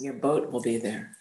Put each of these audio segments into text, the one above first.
Your boat will be there.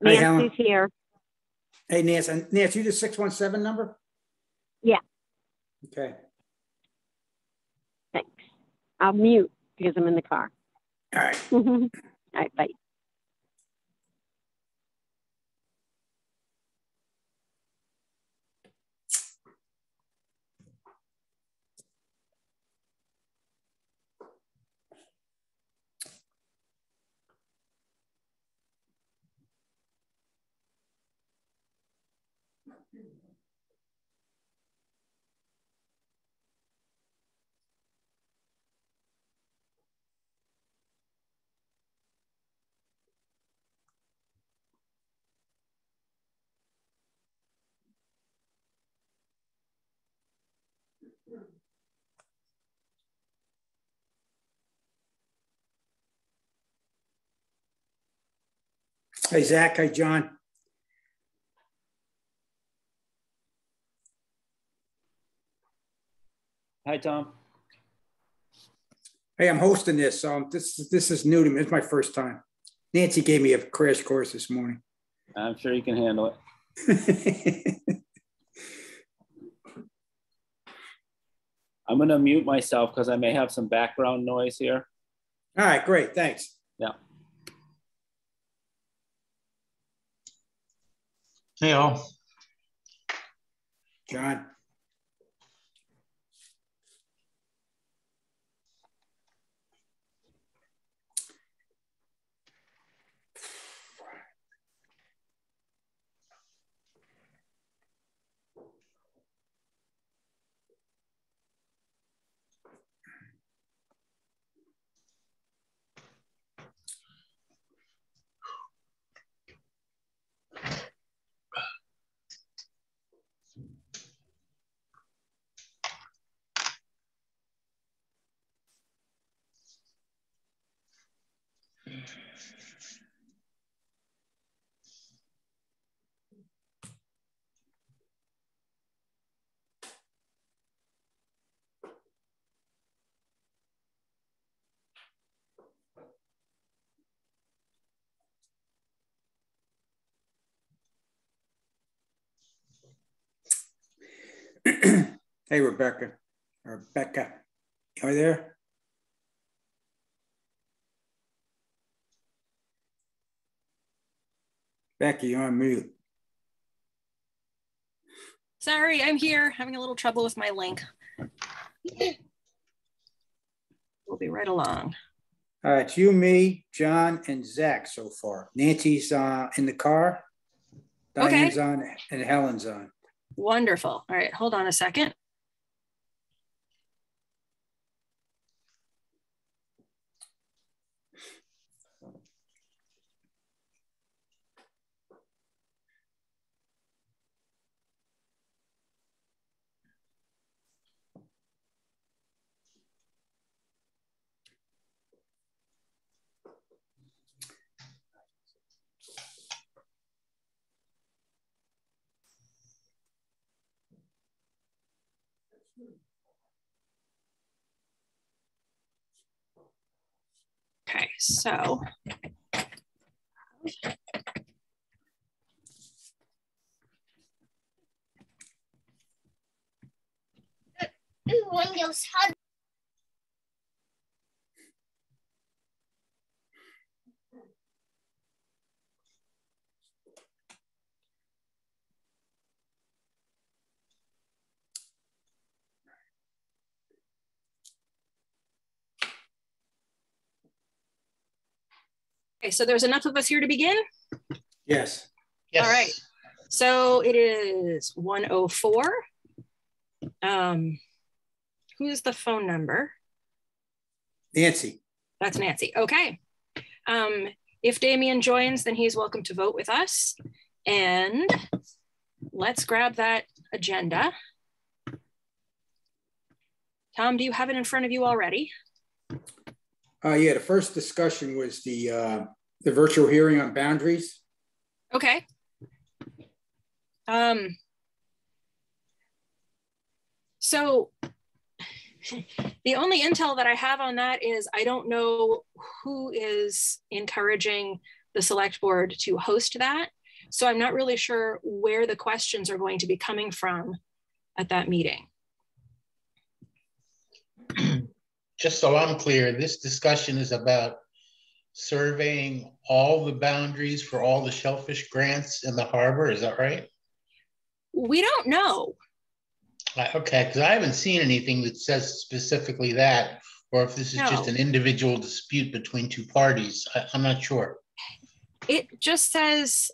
Nancy's here. Hey, Nancy. Nancy, you the 617 number? Yeah. Okay. Thanks. I'll mute because I'm in the car. All right. All right, bye. Hey, Zach. Hey, John. Hi, Tom. Hey, I'm hosting this, so this is new to me. It's my first time. Nancy gave me a crash course this morning. I'm sure you can handle it. I'm going to mute myself because I may have some background noise here. All right, great. Thanks. Yeah. Hey, all. John. Hey, Rebecca. Rebecca, are you there? Becky, you're on mute. Sorry, I'm here. Having a little trouble with my link. We'll be right along. All right, it's you, me, John, and Zach so far. Nancy's in the car. Diane's on, and Helen's on. Wonderful. All right, hold on a second. Okay, so okay, so there's enough of us here to begin? Yes. Yes. All right. So it is 1:04. Who's the phone number? Nancy. That's Nancy. Okay. If Damien joins, then he's welcome to vote with us. And let's grab that agenda. Tom, do you have it in front of you already? Yeah, the first discussion was the virtual hearing on boundaries. Okay. So the only intel that I have on that is I don't know who is encouraging the select board to host that. So I'm not really sure where the questions are going to be coming from at that meeting. Just so I'm clear, this discussion is about surveying all the boundaries for all the shellfish grants in the harbor. Is that right? We don't know. Okay, because I haven't seen anything that says specifically that, or if this is just an individual dispute between two parties. I'm not sure. It just says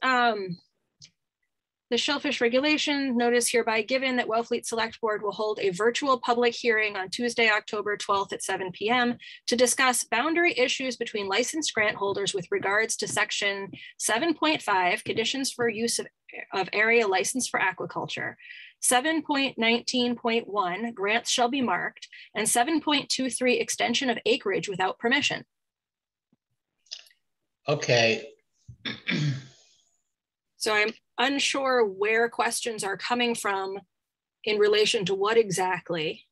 the shellfish regulation notice hereby given that Wellfleet Select Board will hold a virtual public hearing on Tuesday, October 12th at 7 p.m. to discuss boundary issues between licensed grant holders with regards to section 7.5, conditions for use of area licensed for aquaculture, 7.19.1, grants shall be marked, and 7.23, extension of acreage without permission. Okay. So I'm unsure where questions are coming from in relation to what exactly.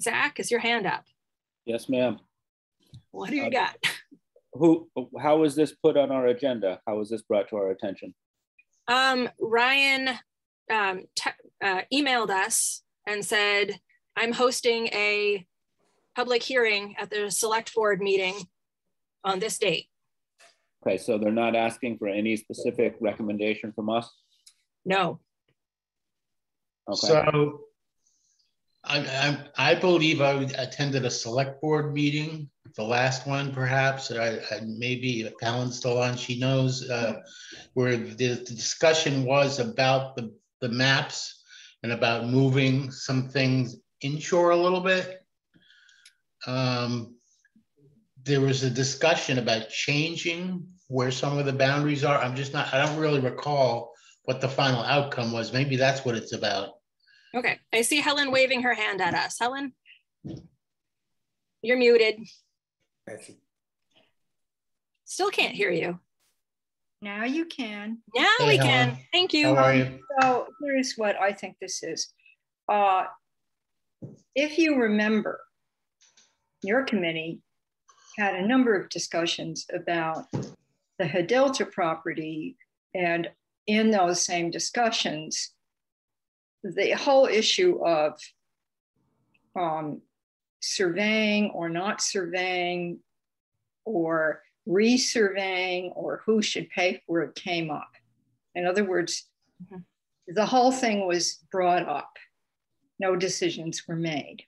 Zach, is your hand up? Yes, ma'am. What do you got? How was this put on our agenda? How was this brought to our attention? Ryan emailed us and said, I'm hosting a public hearing at the select board meeting on this date. Okay, so they're not asking for any specific recommendation from us? No. Okay. So I believe I attended a select board meeting, the last one perhaps, maybe if Helen's still on, she knows, where the discussion was about the maps and about moving some things inshore a little bit. There was a discussion about changing where some of the boundaries are. I don't really recall what the final outcome was. Maybe that's what it's about. Okay, I see Helen waving her hand at us. Helen, you're muted. Still can't hear you. Now you can. Now Hey, we Helen. can. Thank you. How are you? So here's what I think this is. If you remember, your committee had a number of discussions about the Hidelta property, and in those same discussions, the whole issue of surveying or not surveying or resurveying or who should pay for it came up. In other words, the whole thing was brought up. No decisions were made.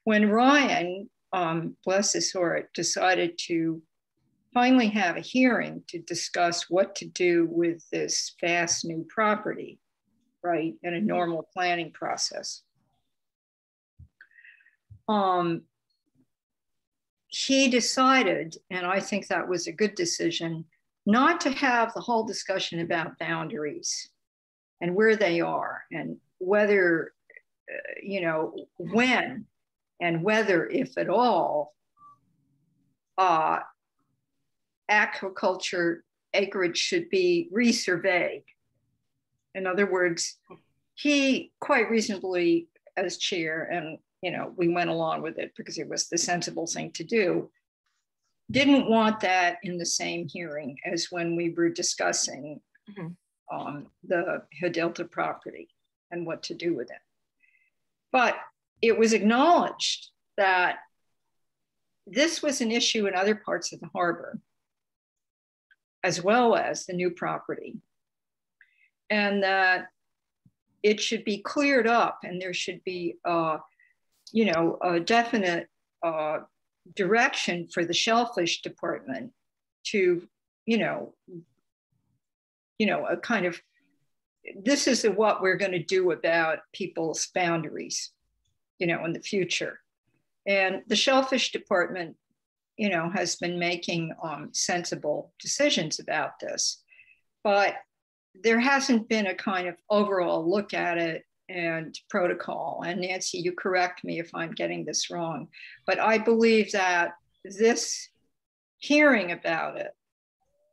When Ryan, bless his heart, decided to finally have a hearing to discuss what to do with this vast new property, right, in a normal planning process, he decided, and I think that was a good decision, not to have the whole discussion about boundaries and where they are and whether, when and whether, if at all, aquaculture acreage should be resurveyed. In other words, he quite reasonably, as chair, and we went along with it because it was the sensible thing to do, didn't want that in the same hearing as when we were discussing the Hidelta property and what to do with it. But it was acknowledged that this was an issue in other parts of the harbor, as well as the new property, and that it should be cleared up and there should be a definite direction for the Shellfish department to, a kind of, this is what we're going to do about people's boundaries, in the future. And the Shellfish department, has been making sensible decisions about this, but there hasn't been a kind of overall look at it and protocol. And Nancy, you correct me if I'm getting this wrong, but I believe that this hearing about it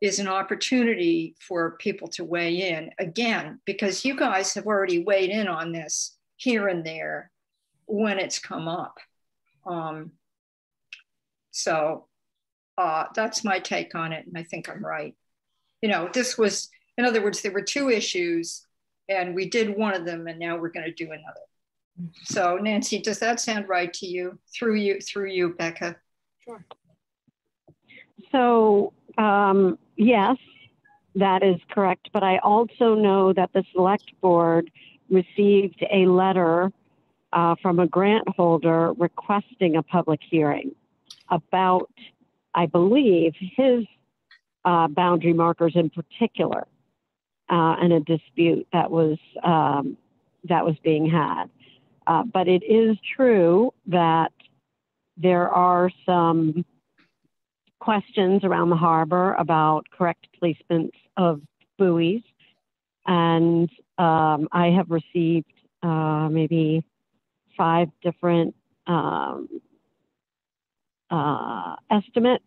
is an opportunity for people to weigh in again, because you guys have already weighed in on this here and there when it's come up. So that's my take on it. And I think I'm right. This was, in other words, there were two issues and we did one of them and now we're going to do another. So Nancy, does that sound right to you? Through you, Becca? Sure. So yes, that is correct. But I also know that the select board received a letter from a grant holder requesting a public hearing about, I believe, his boundary markers in particular, and a dispute that was being had. But it is true that there are some questions around the harbor about correct placements of buoys, and I have received maybe 5 different estimates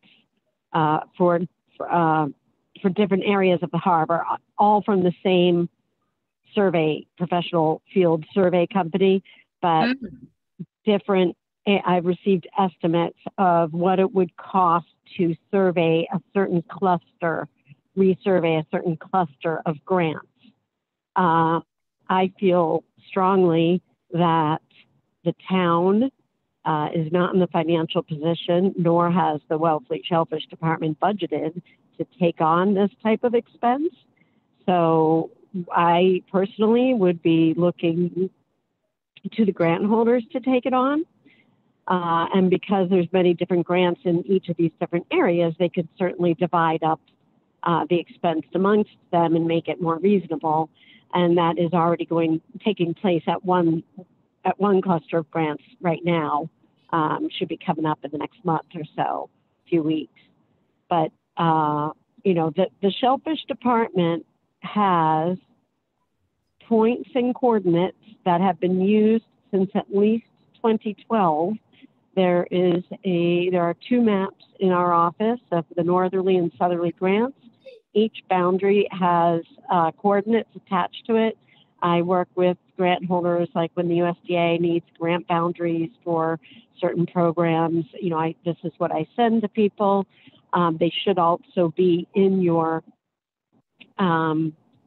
for different areas of the harbor, all from the same professional field survey company, but different. I've received estimates of what it would cost to survey a certain cluster, resurvey a certain cluster of grants. I feel strongly that the town is not in the financial position, nor has the Wellfleet Shellfish Department budgeted to take on this type of expense. So I personally would be looking to the grant holders to take it on. And because there's many different grants in each of these different areas, they could certainly divide up the expense amongst them and make it more reasonable. And that is already taking place at one cluster of grants right now. Should be coming up in the next month or so, few weeks. But you know, the Shellfish Department has points and coordinates that have been used since at least 2012. There are 2 maps in our office of the northerly and southerly grants. Each boundary has coordinates attached to it. I work with grant holders, like when the USDA needs grant boundaries for certain programs. You know, this is what I send to people. They should also be in your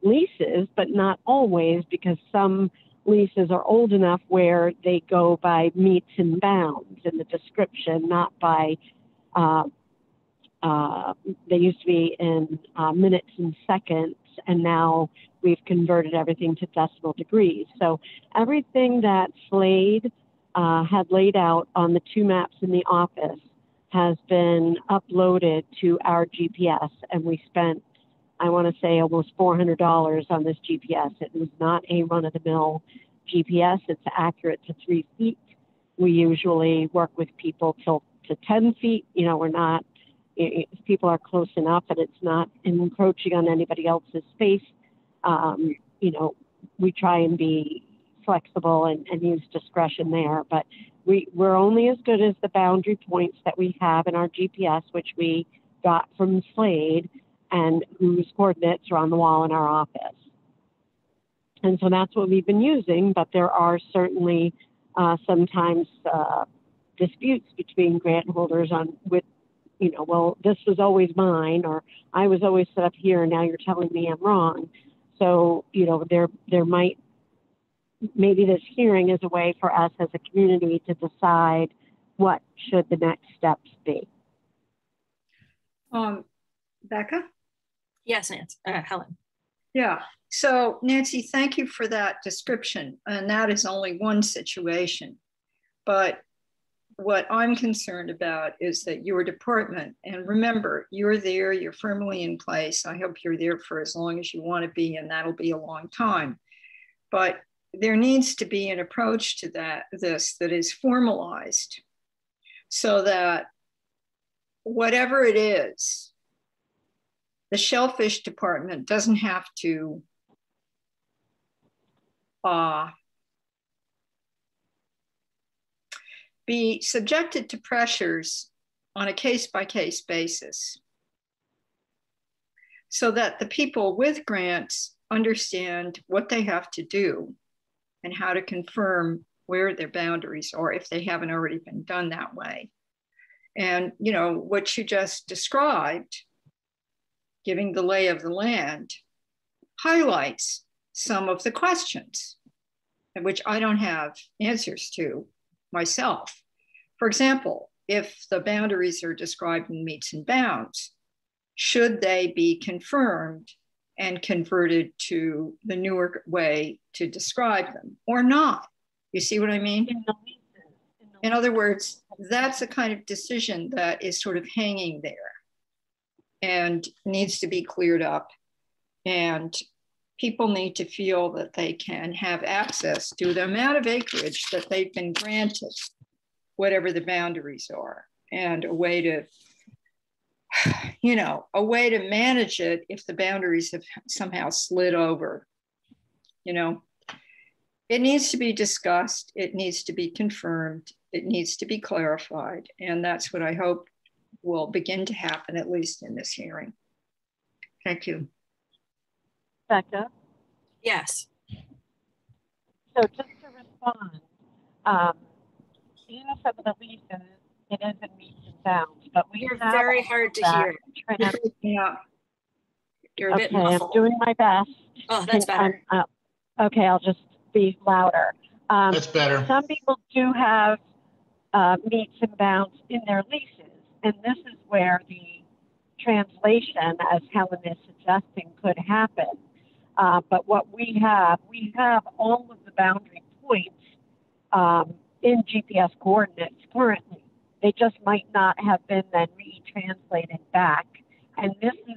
leases, but not always, because some leases are old enough where they go by meets and bounds in the description, not by, they used to be in minutes and seconds, and now we've converted everything to decimal degrees. So everything that Slade had laid out on the 2 maps in the office has been uploaded to our GPS, and we spent, I want to say, almost $400 on this GPS. It was not a run-of-the-mill GPS. It's accurate to 3 feet. We usually work with people to 10 feet. You know, we're not, people are close enough and it's not encroaching on anybody else's space. You know, we try and be flexible and use discretion there, but we're only as good as the boundary points that we have in our GPS, which we got from Slade, and whose coordinates are on the wall in our office. And so that's what we've been using, but there are certainly sometimes disputes between grant holders with, you know, well, this was always mine, or I was always set up here, and now you're telling me I'm wrong. So, you know, there might, maybe this hearing is a way for us as a community to decide what should the next steps be. Becca? Yes, Nancy, Helen. Yeah. So Nancy, thank you for that description. And that is only one situation. But what I'm concerned about is that your department, and remember, you're there, you're firmly in place. I hope you're there for as long as you want to be, and that'll be a long time. But there needs to be an approach to this that is formalized, so that whatever it is, the Shellfish Department doesn't have to be subjected to pressures on a case-by-case basis, so that the people with grants understand what they have to do and how to confirm where their boundaries are if they haven't already been done that way. And, you know, what you just described, giving the lay of the land, highlights some of the questions, which I don't have answers to myself. For example, if the boundaries are described in meets and bounds, should they be confirmed and converted to the newer way to describe them or not? You see what I mean? In other words, that's a kind of decision that is sort of hanging there and needs to be cleared up. And people need to feel that they can have access to the amount of acreage that they've been granted, whatever the boundaries are, and a way to, you know, a way to manage it if the boundaries have somehow slid over. You know, it needs to be discussed, it needs to be confirmed, it needs to be clarified, and that's what I hope will begin to happen, at least in this hearing. Thank you. Becca? Yes. So just to respond, in some of the leases, it is in meets and bounds, but we You're have very all hard of to that hear. Yeah. You're a bit Okay, I'm muffled. doing my best. Oh, that's better. Okay, I'll just be louder. That's better. Some people do have meets and bounds in their leases, and this is where the translation, as Helen is suggesting, could happen. But what we have all of the boundary points in GPS coordinates currently. They just might not have been then retranslated back. And this is,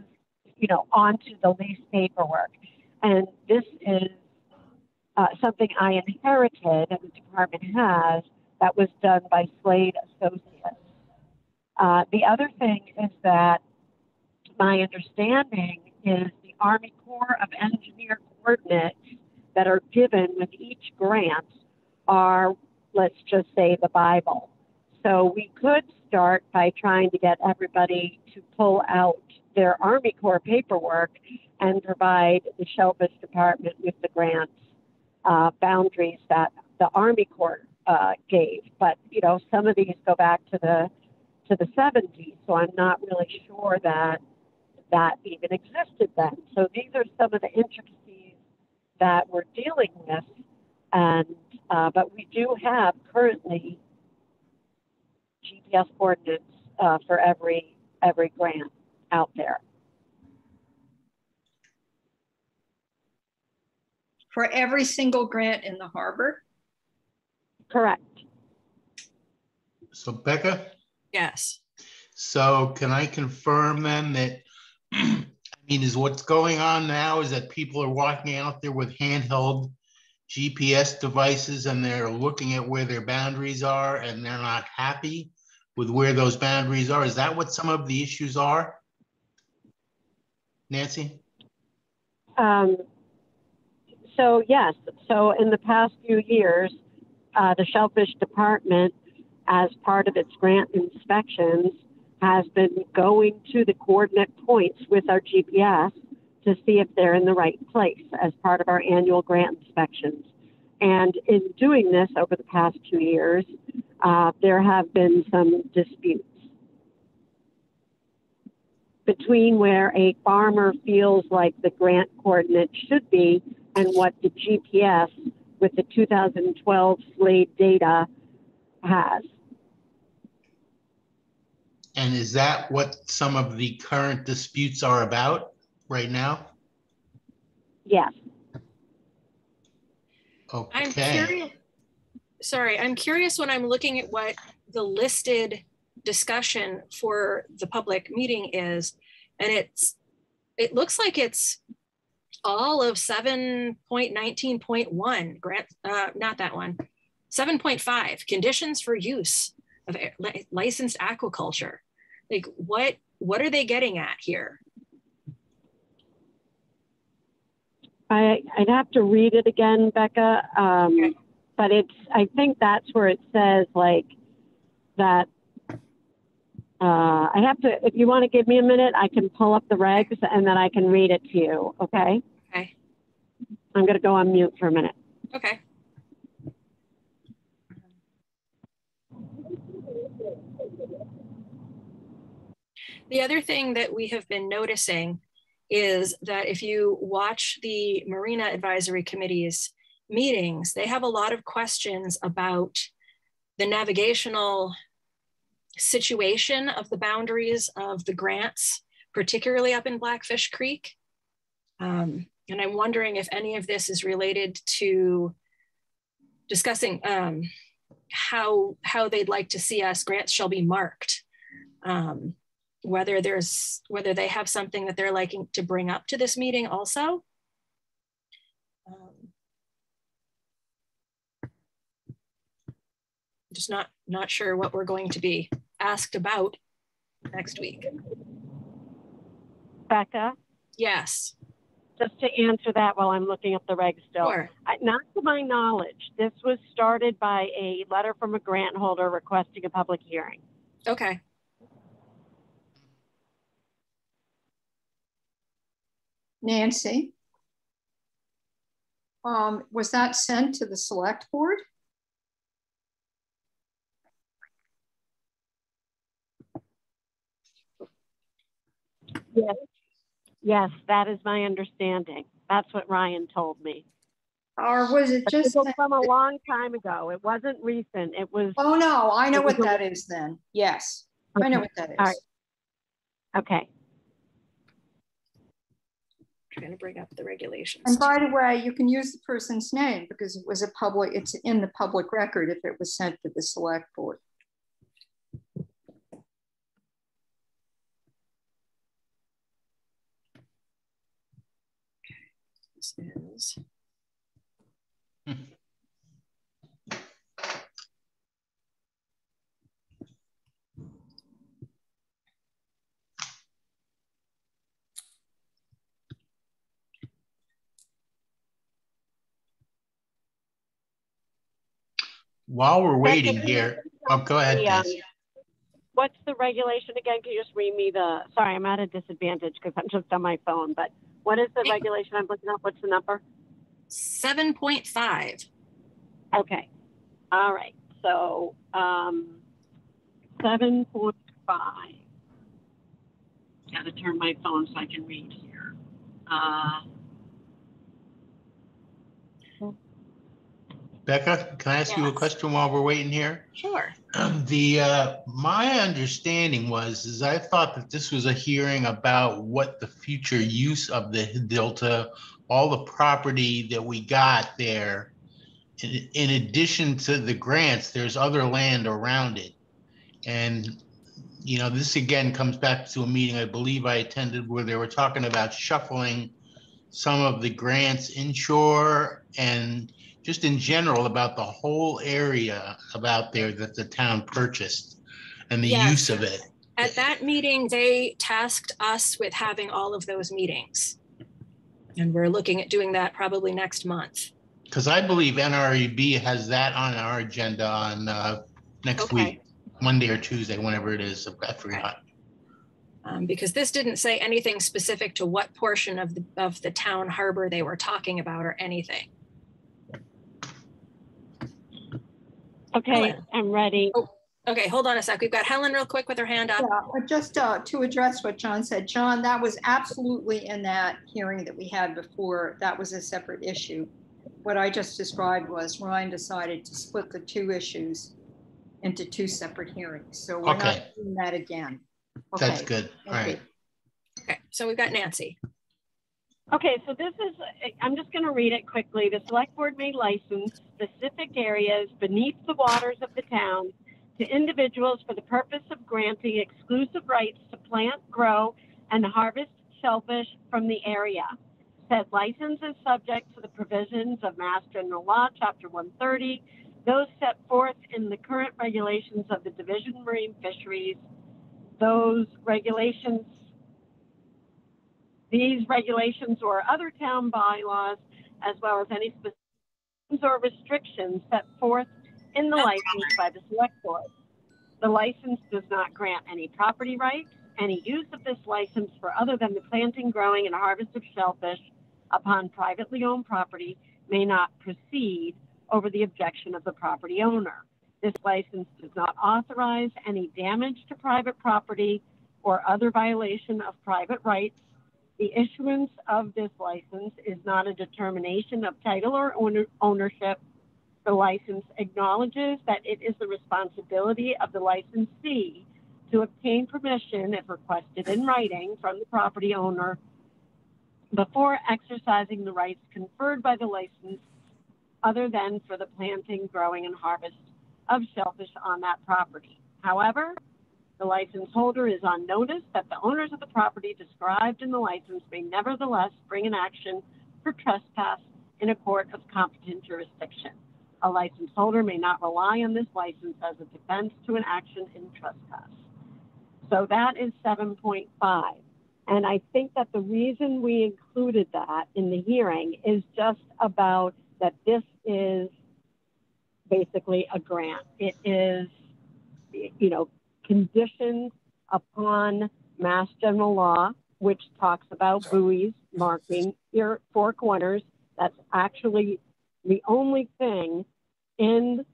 onto the lease paperwork. And this is something I inherited and the department has that was done by Slade Associates. The other thing is that my understanding is the Army Corps of Engineer coordinates that are given with each grant are, let's just say, the Bible. So we could start by trying to get everybody to pull out their Army Corps paperwork and provide the Shellfish Department with the grants boundaries that the Army Corps gave. But some of these go back to the 70s, so I'm not really sure that even existed then. So these are some of the intricacies that we're dealing with, and but we do have currently GPS coordinates for every grant out there. For every single grant in the harbor? Correct. So Becca? Yes. So can I confirm then that, is what's going on now is that people are walking out there with handheld GPS devices and they're looking at where their boundaries are and they're not happy with where those boundaries are? Is that what some of the issues are? Nancy? So yes, so in the past few years, the Shellfish Department, as part of its grant inspections, has been going to the coordinate points with our GPS to see if they're in the right place as part of our annual grant inspections. And in doing this over the past 2 years, there have been some disputes between where a farmer feels like the grant coordinate should be and what the GPS with the 2012 Slade data has. And is that what some of the current disputes are about right now? Yes. Okay. I'm curious. Sorry, I'm curious when I'm looking at what the listed discussion for the public meeting is, and it looks like it's all of 7.19.1 grant, not that one, 7.5 conditions for use of licensed aquaculture. Like what are they getting at here? I'd have to read it again, Becca. Okay. But I think that's where it says like that. I have to, if you want to give me a minute, I can pull up the regs and then I can read it to you. Okay. Okay. I'm going to go on mute for a minute. Okay. The other thing that we have been noticing is that if you watch the Marina Advisory Committee's meetings, they have a lot of questions about the navigational situation of the boundaries of the grants, particularly up in Blackfish Creek. And I'm wondering if any of this is related to discussing how they'd like to see us grants shall be marked. Whether they have something that they're liking to bring up to this meeting also. Just not sure what we're going to be asked about next week. Becca? Yes. Just to answer that while I'm looking up the regs still. Sure. Not to my knowledge, this was started by a letter from a grant holder requesting a public hearing. Okay. Nancy, was that sent to the select board? Yes. Yes, that is my understanding. That's what Ryan told me. Or was it But just? it was from a long time ago. It wasn't recent. It was. Oh, no, I know it was what that is then. Yes, I know what that All is. right. Okay. Trying to bring up the regulations. And by too. the way, you can use the person's name because it was it's in the public record if it was sent to the select board. This is While we're waiting here, oh, go ahead, Nancy. What's the regulation again? Can you just read me sorry, I'm at a disadvantage because I'm just on my phone, but what is the regulation I'm looking up? What's the number? 7.5. Okay. All right. So 7.5. Got to turn my phone so I can read here. Becca, can I ask you a question while we're waiting here? Sure. My understanding is I thought that this was a hearing about what the future use of the Delta, all the property that we got there. In addition to the grants, there's other land around it. And, you know, this again comes back to a meeting I believe I attended where they were talking about shuffling some of the grants inshore and just in general about the whole area about there that the town purchased and the use of it. At that meeting, they tasked us with having all of those meetings. And we're looking at doing that probably next month. Because I believe NREB has that on our agenda on next week, Monday or Tuesday, whenever it is. I forgot. Because this didn't say anything specific to what portion of the town harbor they were talking about or anything. Okay, Helen. I'm ready. Oh, okay, hold on a sec. We've got Helen real quick with her hand up. Yeah, just to address what John said, John, that was absolutely in that hearing that we had before. That was a separate issue. What I just described was Ryan decided to split the two issues into two separate hearings. So we're not doing that again. Okay. That's good. All right. Okay, so we've got Nancy. Okay, so this is, I'm just going to read it quickly. The select board may license specific areas beneath the waters of the town to individuals for the purpose of granting exclusive rights to plant, grow, and harvest shellfish from the area. Said license is subject to the provisions of Mass General Law, Chapter 130, those set forth in the current regulations of the Division of Marine Fisheries. These regulations or other town bylaws, as well as any specific or restrictions set forth in the license by the select board. The license does not grant any property rights. Any use of this license for other than the planting, growing, and harvest of shellfish upon privately owned property may not proceed over the objection of the property owner. This license does not authorize any damage to private property or other violation of private rights. The issuance of this license is not a determination of title or ownership. The license acknowledges that it is the responsibility of the licensee to obtain permission, if requested in writing, from the property owner before exercising the rights conferred by the license other than for the planting, growing, and harvest of shellfish on that property. However, the license holder is on notice that the owners of the property described in the license may nevertheless bring an action for trespass in a court of competent jurisdiction. A license holder may not rely on this license as a defense to an action in trespass. So that is 7.5. And I think that the reason we included that in the hearing is just about that this is basically a grant. It is, you know, conditioned upon Mass General Law, which talks about buoys marking your four corners. That's actually the only thing in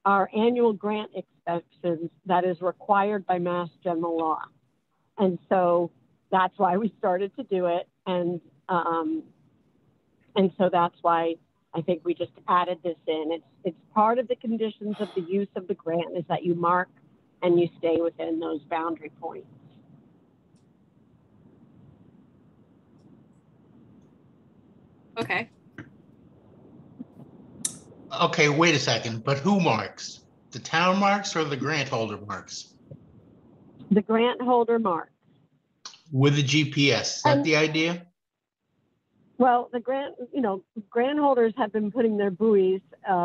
our annual grant inspections that is required by Mass General Law. And so that's why we started to do it. And so that's why I think we just added this in. It's part of the conditions of the use of the grant is that you mark and you stay within those boundary points. Okay. Okay, wait a second, but who marks? The town marks or the grant holder marks? The grant holder marks. With a GPS, is that the idea? Well, the grant holders have been putting their buoys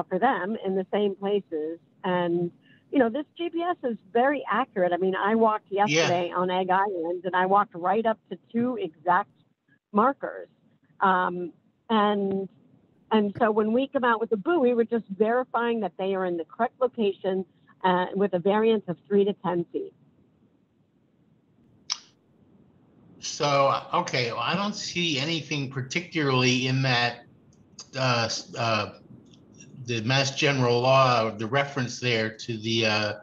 for them in the same places. And, this GPS is very accurate. I mean, I walked yesterday on Egg Island and I walked right up to 2 exact markers. And so when we come out with the buoy, we're just verifying that they are in the correct location with a variance of 3 to 10 feet. So, okay, well, I don't see anything particularly in that the Mass General Law, the reference there to the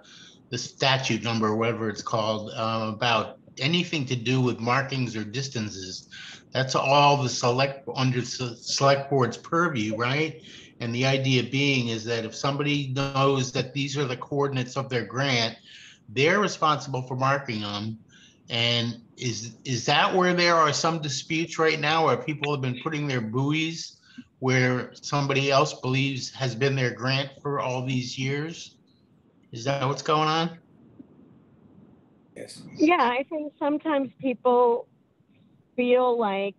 statute number, or whatever it's called, about anything to do with markings or distances. That's all the select board's purview, right? And the idea being is that if somebody knows that these are the coordinates of their grant, they're responsible for marking them. And is that where there are some disputes right now where people have been putting their buoys where somebody else believes has been their grant for all these years? Is that what's going on? Yes. Yeah, I think sometimes people feel like,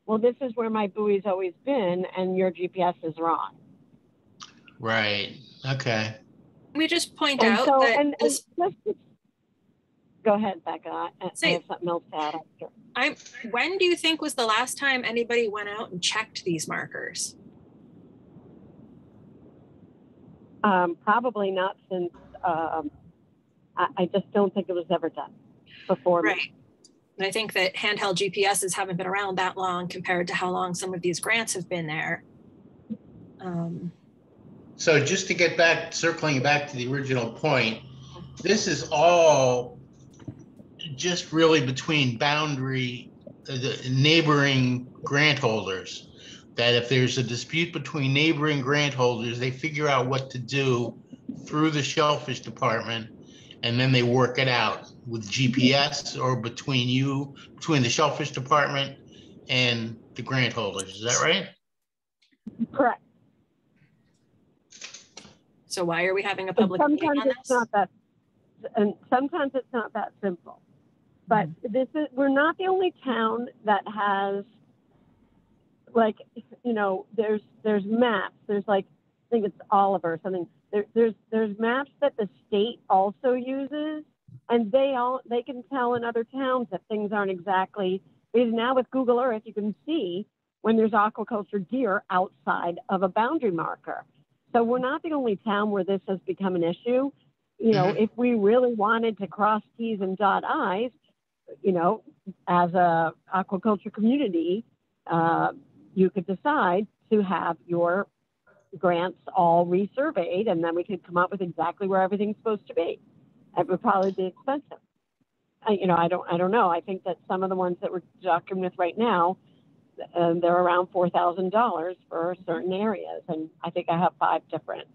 well, this is where my buoy's always been and your GPS is wrong. Right. Okay. We just point And out so, that and this. Go ahead, Becca. I have something else to add. When do you think was the last time anybody went out and checked these markers? Probably not since, I just don't think it was ever done before. Right. And I think that handheld GPSs haven't been around that long compared to how long some of these grants have been there. So just to get back, circling back to the original point, this is all just really between the neighboring grant holders. That if there's a dispute between neighboring grant holders, they figure out what to do through the Shellfish department, and then they work it out with GPS or between the Shellfish department and the grant holders. Is that right? Correct. So why are we having a public meeting on this? And sometimes it's not that simple. But we're not the only town that has, like, there's maps. There's like, I think it's Oliver or something. There's maps that the state also uses, and they can tell in other towns that things aren't exactly, because now with Google Earth, you can see when there's aquaculture deer outside of a boundary marker. So we're not the only town where this has become an issue. If we really wanted to cross T's and dot I's, as a aquaculture community, you could decide to have your grants all resurveyed, and then we could come up with exactly where everything's supposed to be. It would probably be expensive. I don't know. I think that some of the ones that we're talking with right now, they're around $4,000 for certain areas, and I think I have 5 different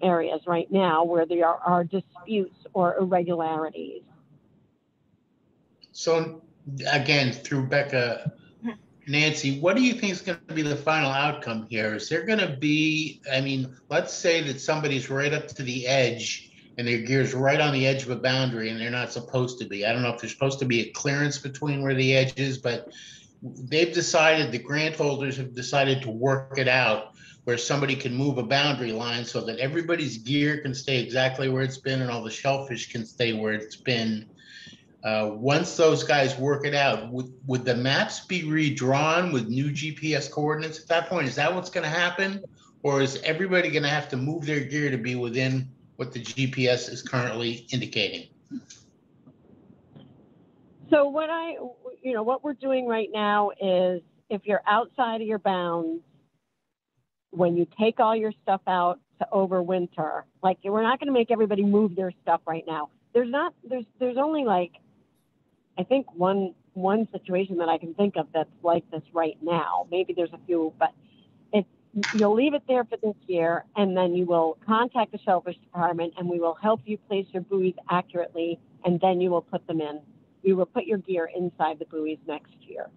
areas right now where there are disputes or irregularities. So again, through Becca, Nancy, what do you think is going to be the final outcome here? Is there going to be, let's say that somebody's right up to the edge and their gear's right on the edge of a boundary and they're not supposed to be. I don't know if there's supposed to be a clearance between where the edge is, but they've decided, the grant holders have decided to work it out where somebody can move a boundary line so that everybody's gear can stay exactly where it's been and all the shellfish can stay where it's been. Once those guys work it out, would the maps be redrawn with new GPS coordinates at that point? Is that what's going to happen? Or is everybody going to have to move their gear to be within what the GPS is currently indicating? So what we're doing right now is, if you're outside of your bounds, when you take all your stuff out to overwinter, like, we're not going to make everybody move their stuff right now. There's only, like, I think one one situation that I can think of that's like this right now. Maybe there's a few, but you'll leave it there for this year, and then you will contact the Shellfish Department, and we will help you place your buoys accurately, and then you will put them in. You will put your gear inside the buoys next year.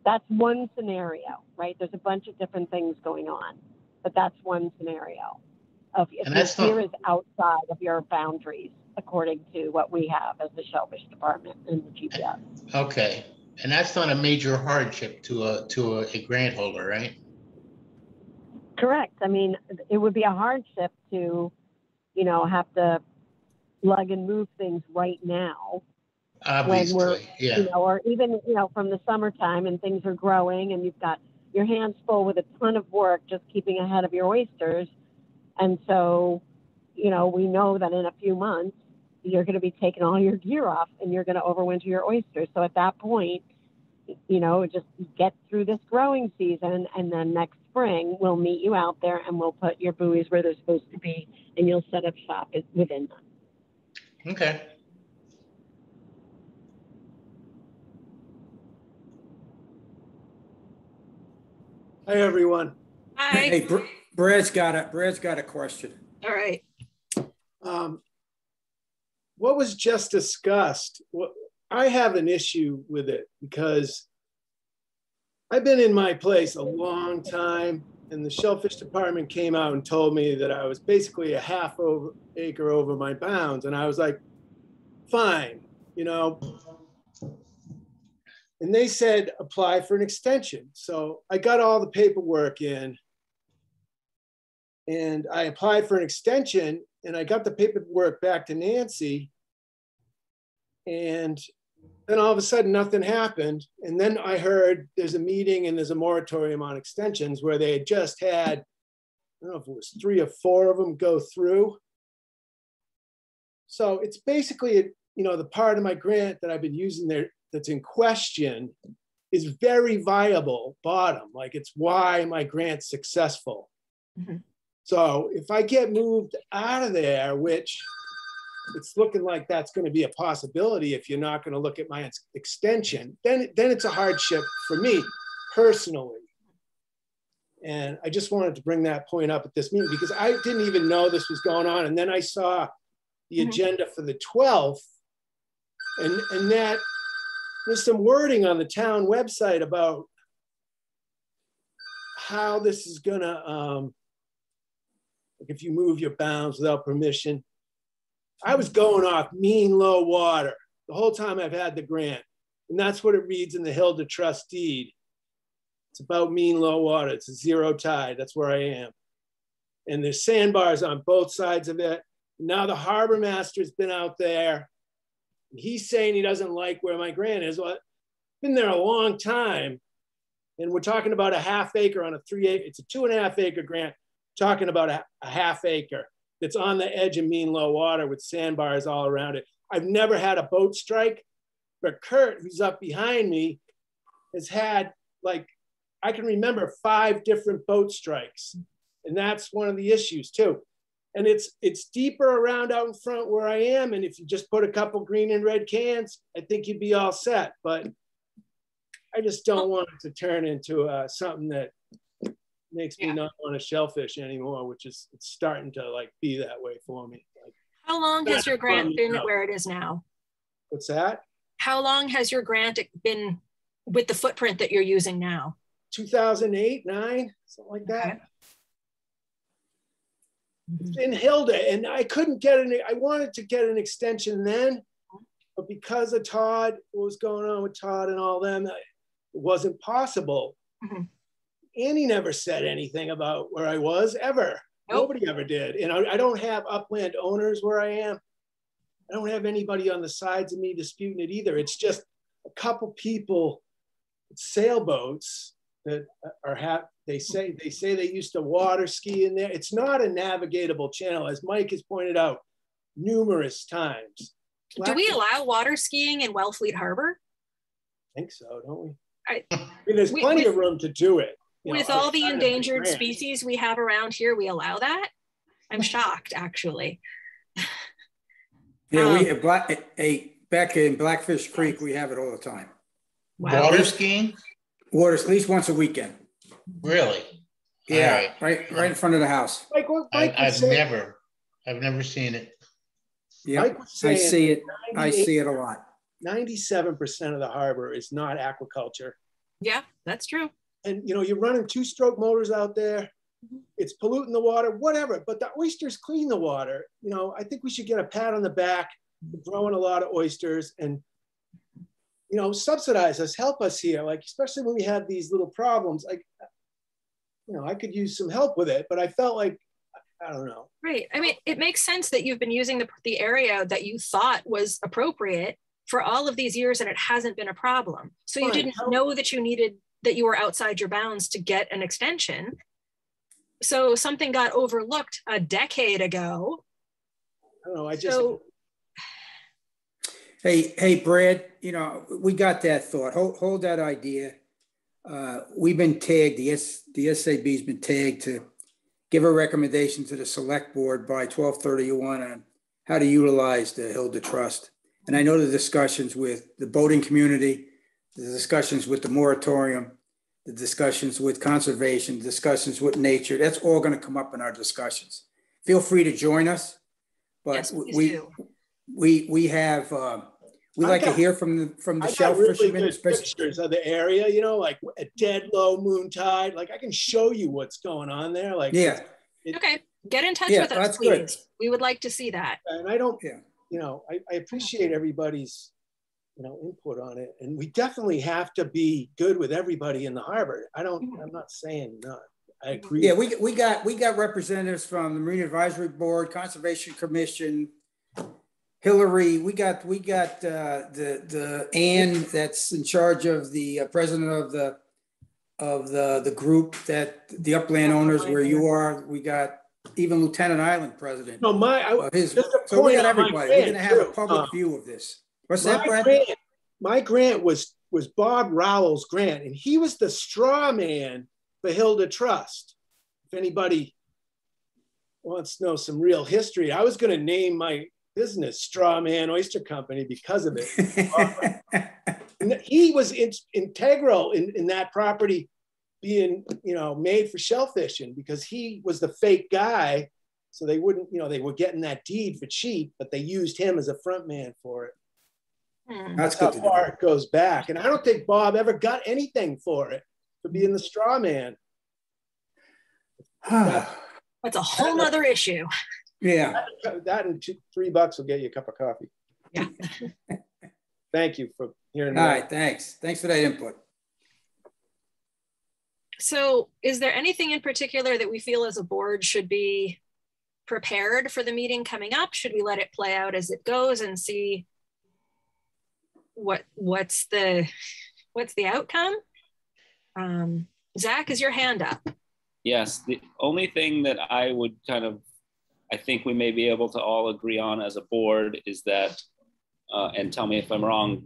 That's one scenario, right? There's a bunch of different things going on, but that's one scenario of if your gear is outside of your boundaries, according to what we have as the Shellfish Department and the GPS. Okay, and that's not a major hardship to a grant holder, right? Correct. I mean, it would be a hardship to, have to lug and move things right now. Obviously, when we're, yeah. Or even, from the summertime and things are growing and you've got your hands full with a ton of work just keeping ahead of your oysters. And so, we know that in a few months, you're going to be taking all your gear off and you're going to overwinter your oysters. So at that point, just get through this growing season, and then next spring we'll meet you out there and we'll put your buoys where they're supposed to be, and you'll set up shop within them. Okay. Hi, everyone. Hi. Hey, Brad's got a question. All right. What was just discussed? I have an issue with it because I've been in my place a long time, and the Shellfish Department came out and told me that I was basically a half acre over my bounds. And I was like, fine, And they said, apply for an extension. So I got all the paperwork in, and I applied for an extension, and I got the paperwork back to Nancy. And then all of a sudden nothing happened. And then I heard there's a meeting and there's a moratorium on extensions where they had just had, I don't know if it was 3 or 4 of them go through. So it's basically, the part of my grant that I've been using there that's in question is very viable bottom. Like, it's why my grant's successful. Mm-hmm. So if I get moved out of there, which it's looking like that's going to be a possibility if you're not going to look at my extension, then it's a hardship for me personally. And I just wanted to bring that point up at this meeting because I didn't even know this was going on. And then I saw the agenda for the 12th, and that there's some wording on the town website about how this is gonna, like if you move your bounds without permission. I was going off mean low water the whole time I've had the grant. And that's what it reads in the Hilda Trust deed. It's about mean low water. It's a 0 tide. That's where I am. And there's sandbars on both sides of it. Now the harbor master's been out there. He's saying he doesn't like where my grant is. Well, I've been there a long time. And we're talking about a half acre on a 3 acre. It's a 2.5 acre grant. Talking about a half acre that's on the edge of mean low water with sandbars all around it. I've never had a boat strike, but Kurt, who's up behind me, has had, like, I can remember 5 different boat strikes. And that's one of the issues too. And it's deeper around out in front where I am. And if you just put a couple green and red cans, I think you'd be all set. But I just don't want it to turn into something that makes me not want to shellfish anymore, which is, it's starting to like be that way for me. Like, how long has your grant been where it is now? What's that? How long has your grant been with the footprint that you're using now? 2008, 9, something like that. Okay. It's in Hilda, and I couldn't get I wanted to get an extension then, but because of Todd, what was going on with Todd and all them, it wasn't possible. Mm-hmm. Annie never said anything about where I was ever. Nope. Nobody ever did. And I don't have upland owners where I am. I don't have anybody on the sides of me disputing it either. It's just a couple people, sailboats that are they say they used to water ski in there. It's not a navigatable channel, as Mike has pointed out numerous times. Do we allow water skiing in Wellfleet Harbor? I think so, don't we? I mean, there's plenty of room to do it. With all the endangered species we have around here, we allow that? I'm shocked, actually. Yeah, back in Blackfish Creek, we have it all the time. Wow. Water skiing? Water at least once a weekend. Really? Yeah, All right in front of the house. Like what Mike was I've saying, never seen it. Yeah, Mike was saying I see it. I 98 see it a lot. 97% of the harbor is not aquaculture. Yeah, that's true. And you know, you're running 2-stroke motors out there. It's polluting the water, whatever. But the oysters clean the water. You know, I think we should get a pat on the back for growing a lot of oysters and, you know, subsidize us, help us here. Like, especially when we have these little problems. Like, you know, I could use some help with it, but I felt like, I don't know. Right. I mean, it makes sense that you've been using the area that you thought was appropriate for all of these years and it hasn't been a problem. So you didn't know that you were outside your bounds to get an extension. So something got overlooked a decade ago. I don't know. Hey, Brad, you know, we got that thought. Hold that idea. We've been tagged, the SAB's been tagged to give a recommendation to the select board by 12/31 on how to utilize the Hilda Trust. And I know the discussions with the boating community, the discussions with the moratorium, the discussions with conservation, discussions with nature, that's all going to come up in our discussions. Feel free to join us, but yes, we have, we like to hear from the shellfish really pictures of the area, you know, like a dead low moon tide. Like I can show you what's going on there. Like, yeah. Okay, get in touch with us, please. Good. We would like to see that. And I don't, you know, I appreciate everybody's, you know, input on it. And we definitely have to be good with everybody in the harbor. I'm not saying not. I agree. Yeah, we got representatives from the Marine Advisory Board, Conservation Commission, Hillary. We got the Ann that's in charge of the president of the group that the upland owners where you are. We got even Lieutenant Island president. No, so we got everybody. We're going to have a public view of this. What's that, Brad? My grant was Bob Rowell's grant, and he was the straw man for Hilda Trust. If anybody wants to know some real history, I was going to name my business Straw Man Oyster Company because of it. And he was integral in that property being, you know, made for shellfishing because he was the fake guy. So they wouldn't, you know, they were getting that deed for cheap, but they used him as a front man for it. That's how far it goes back. And I don't think Bob ever got anything for it, for being the straw man. That's a whole nother issue. Yeah. That and $3 will get you a cup of coffee. Yeah. Thank you for hearing me. All right, thanks. Thanks for that input. So is there anything in particular that we feel as a board should be prepared for the meeting coming up? Should we let it play out as it goes and see what's the outcome? Zach, is your hand up? Yes, the only thing that I would I think we may be able to all agree on as a board is that, and tell me if I'm wrong,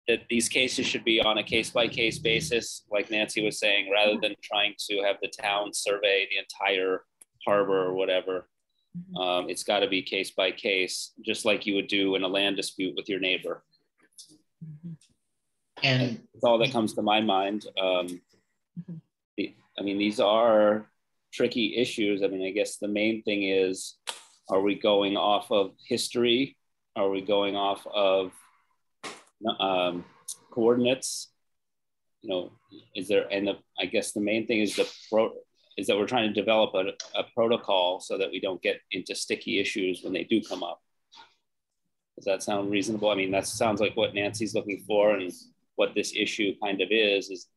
that these cases should be on a case-by-case basis, like Nancy was saying, rather than trying to have the town survey the entire harbor or whatever. It's got to be case-by-case, just like you would do in a land dispute with your neighbor. And that's all that comes to my mind. I mean, these are tricky issues. I mean, I guess the main thing is, are we going off of history? Are we going off of coordinates? You know, is there, and I guess the main thing is is that we're trying to develop a protocol so that we don't get into sticky issues when they do come up. Does that sound reasonable? I mean, that sounds like what Nancy's looking for, and what this issue kind of is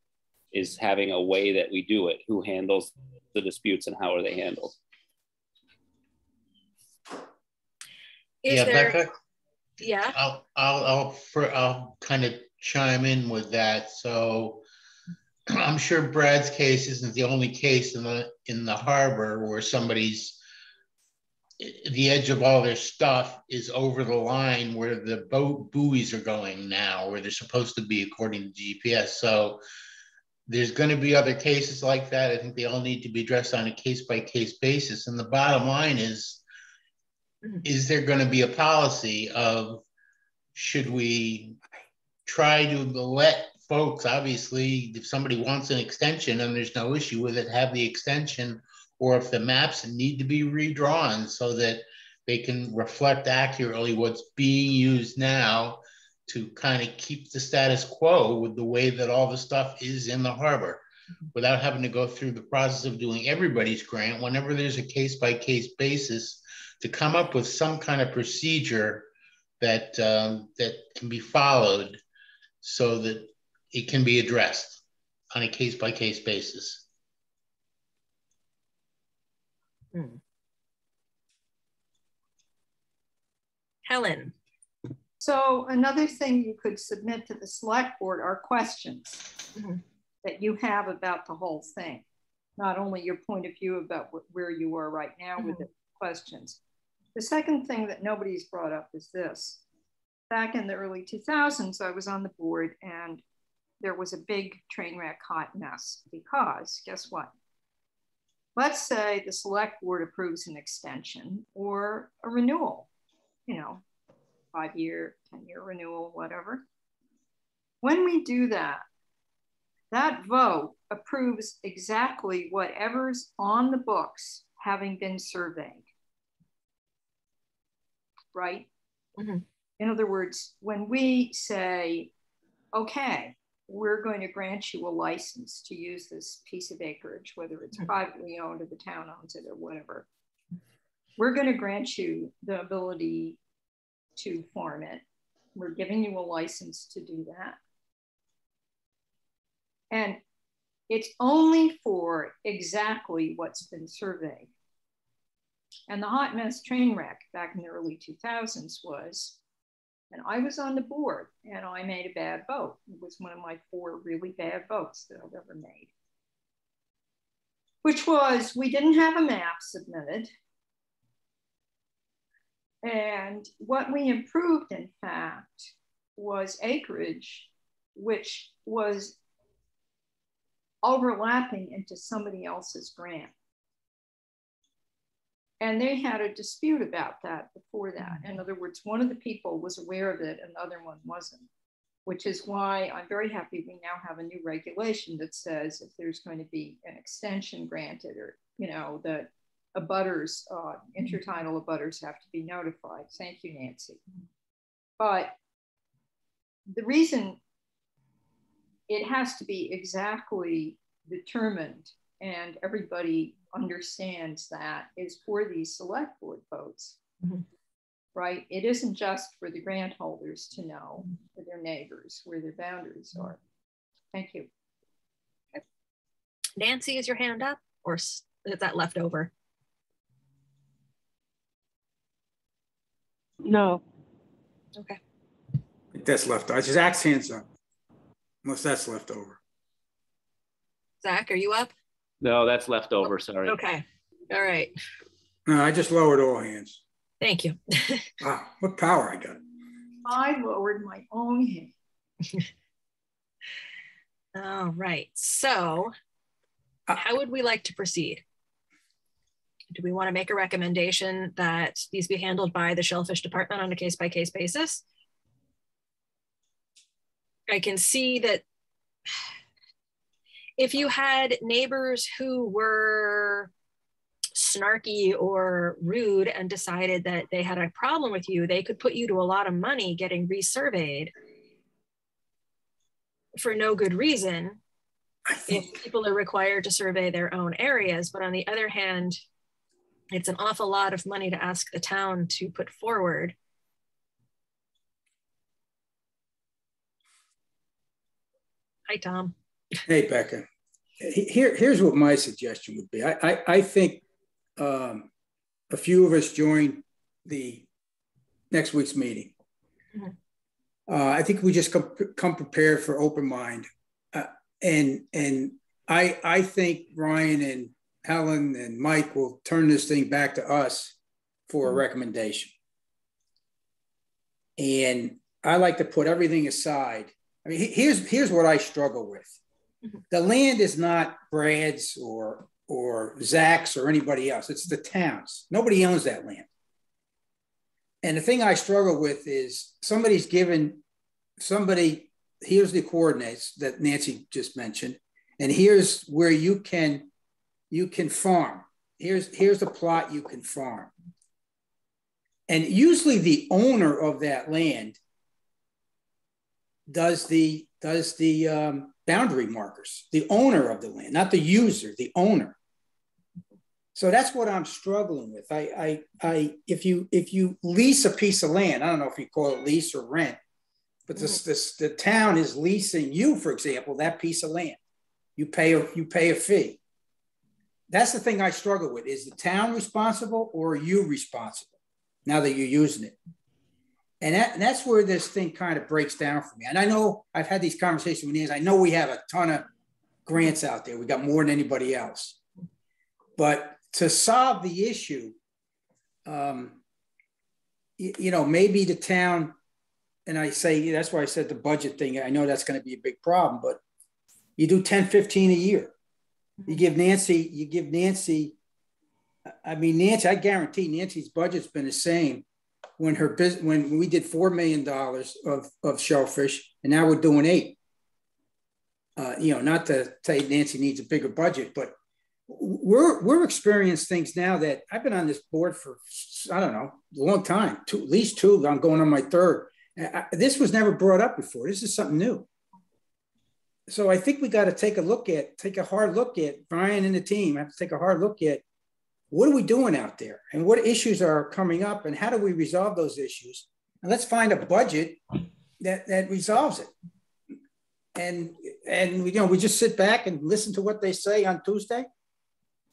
having a way that we do it. Who handles the disputes and how are they handled? Becca? Yeah. I'll kind of chime in with that. So I'm sure Brad's case isn't the only case in the harbor where the edge of all their stuff is over the line where the boat buoys are going now, where they're supposed to be according to GPS. So there's going to be other cases like that. I think they all need to be addressed on a case-by-case basis. And the bottom line is there going to be a policy of should we try to let folks, obviously, if somebody wants an extension and there's no issue with it, have the extension, or if the maps need to be redrawn so that they can reflect accurately what's being used now to kind of keep the status quo with the way that all the stuff is in the harbor, without having to go through the process of doing everybody's grant. Whenever there's a case-by-case basis, to come up with some kind of procedure that that can be followed so that it can be addressed on a case-by-case basis. Helen. So another thing you could submit to the select board are questions that you have about the whole thing. Not only your point of view about where you are right now with the questions. The second thing that nobody's brought up is this. Back in the early 2000s, I was on the board and there was a big train wreck hot mess because guess what? Let's say the select board approves an extension or a renewal, 5-year, 10-year renewal, whatever. When we do that, that vote approves exactly whatever's on the books having been surveyed, right? In other words, when we say, okay, we're going to grant you a license to use this piece of acreage, whether it's privately owned or the town owns it or whatever, we're going to grant you the ability to farm it. We're giving you a license to do that. And it's only for exactly what's been surveyed. And the hot mess train wreck back in the early 2000s was, and I was on the board and I made a bad vote. It was one of my 4 really bad votes that I've ever made, which was we didn't have a map submitted. And what we improved, in fact, was acreage, which was overlapping into somebody else's grant. And they had a dispute about that before that. In other words, one of the people was aware of it and the other one wasn't, which is why I'm very happy we now have a new regulation that says if there's going to be an extension granted or, that abutters, intertidal abutters have to be notified. Thank you, Nancy. But the reason it has to be exactly determined and everybody understands that is for these select board votes, right? It isn't just for the grant holders to know, for their neighbors, where their boundaries are. Thank you. Nancy, is your hand up or is that left over? No. Okay. That's left over. Zach's hand's up, unless that's left over. Zach, are you up? No, that's left over, sorry. Okay, all right. No, I just lowered all hands. Thank you. Wow, what power I got. I lowered my own hand. All right, so how would we like to proceed? Do we want to make a recommendation that these be handled by the Shellfish department on a case-by-case basis? I can see that if you had neighbors who were snarky or rude and decided that they had a problem with you, they could put you to a lot of money getting resurveyed for no good reason if people are required to survey their own areas. But on the other hand, it's an awful lot of money to ask the town to put forward. Hi, Tom. Hey, Becca. Here's what my suggestion would be. I think a few of us join the next week's meeting. I think we just come prepared for open mind. And I think Ryan and Helen and Mike will turn this thing back to us for a recommendation. And I like to put everything aside. I mean, here's what I struggle with. The land is not Brad's or Zach's or anybody else. It's the town's. Nobody owns that land. And the thing I struggle with is somebody's given somebody, here's the coordinates that Nancy just mentioned, and here's where you can farm. Here's the plot you can farm. And usually the owner of that land does the boundary markers, the owner of the land, not the user, the owner. So that's what I'm struggling with. If you lease a piece of land, I don't know if you call it lease or rent, but the town is leasing you, for example, that piece of land. You pay a fee. That's the thing I struggle with. Is the town responsible or are you responsible now that you're using it? And that's where this thing kind of breaks down for me. And I know I've had these conversations with Nancy. I know we have a ton of grants out there. We got more than anybody else. But to solve the issue, maybe the town, and I say, that's why I said the budget thing. I know that's going to be a big problem, but you do 10, 15 a year. You give Nancy, I mean, Nancy, I guarantee Nancy's budget's been the same when we did $4 million of Shellfish, and now we're doing 8. Not to say Nancy needs a bigger budget, but we're experiencing things now that I've been on this board for, I don't know, a long time, at least 2. I'm going on my 3rd. This was never brought up before. This is something new. So I think we got to take a hard look at Brian and the team. Have to take a hard look at what are we doing out there and what issues are coming up and how do we resolve those issues? And let's find a budget that resolves it. And we just sit back and listen to what they say on Tuesday.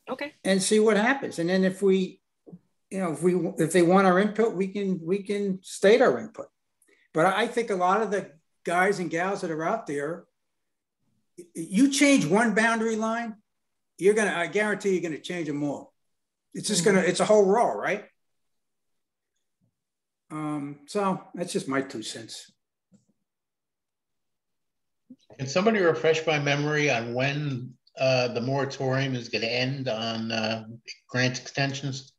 Okay. And see what happens. And then if they want our input, we can state our input. But I think a lot of the guys and gals that are out there, you change one boundary line, I guarantee you're gonna change them more. It's just it's a whole row, right? So that's just my 2 cents. Can somebody refresh my memory on when the moratorium is going to end on grant extensions?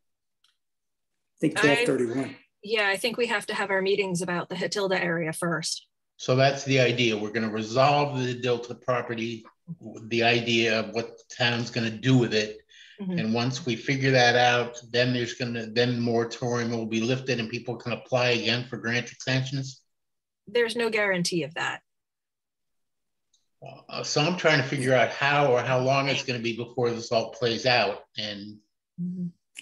I think 12/31. Yeah, I think we have to have our meetings about the Hatilda area first. So that's the idea. We're going to resolve the Delta property, the idea of what the town's going to do with it. Mm-hmm. And once we figure that out, then moratorium will be lifted and people can apply again for grant extensions. There's no guarantee of that. So I'm trying to figure out how long it's going to be before this all plays out. And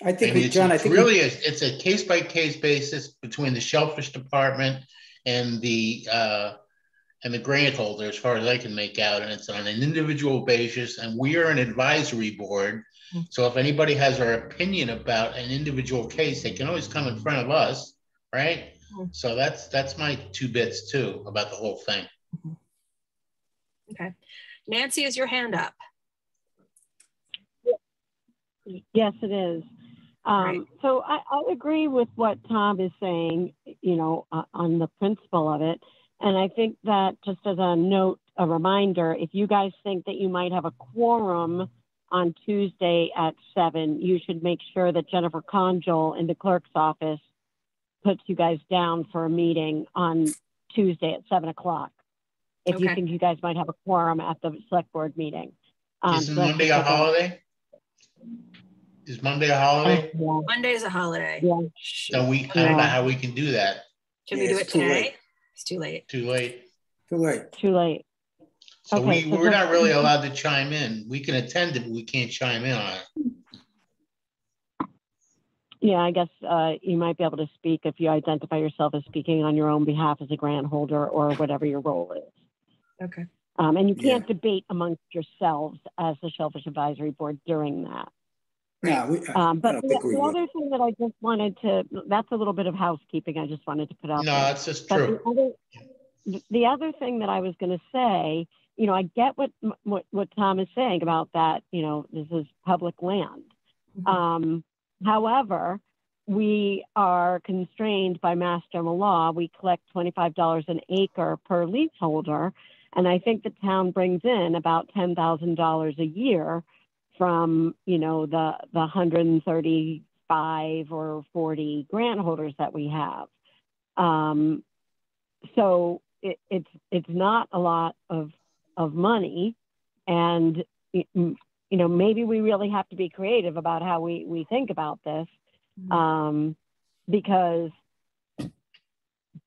I think, it's a case-by-case basis between the Shellfish department and the grant holder, as far as I can make out, and it's on an individual basis. And we are an advisory board, so if anybody has our opinion about an individual case, they can always come in front of us, right? So that's my 2 bits too about the whole thing. Okay, Nancy, is your hand up? Yes, it is. Right. So I agree with what Tom is saying, on the principle of it. And I think that just as a reminder, if you guys think that you might have a quorum on Tuesday at 7, you should make sure that Jennifer Conjol in the clerk's office puts you guys down for a meeting on Tuesday at 7 o'clock. If you think you guys might have a quorum at the select board meeting. Is Monday a holiday? Is Monday a holiday? Yeah. Monday is a holiday. Yeah. So I don't know how we can do that. Should we do it today? It's too late. Too late. Too late. So we're not really allowed to chime in. We can attend it, but we can't chime in on it. Yeah, I guess you might be able to speak if you identify yourself as speaking on your own behalf as a grant holder or whatever your role is. Okay. And you can't debate amongst yourselves as the Shellfish Advisory Board during that. No, but the other thing that I just wanted to, that's a little bit of housekeeping I just wanted to put out there. No, that's just true. The other thing that I was going to say, I get what Tom is saying about that, this is public land. Mm-hmm. However, we are constrained by Mass General Law. We collect $25 an acre per leaseholder. And I think the town brings in about $10,000 a year from, the 130 5 or 40 grant holders that we have. So it's not a lot of money, and maybe we really have to be creative about how we think about this, because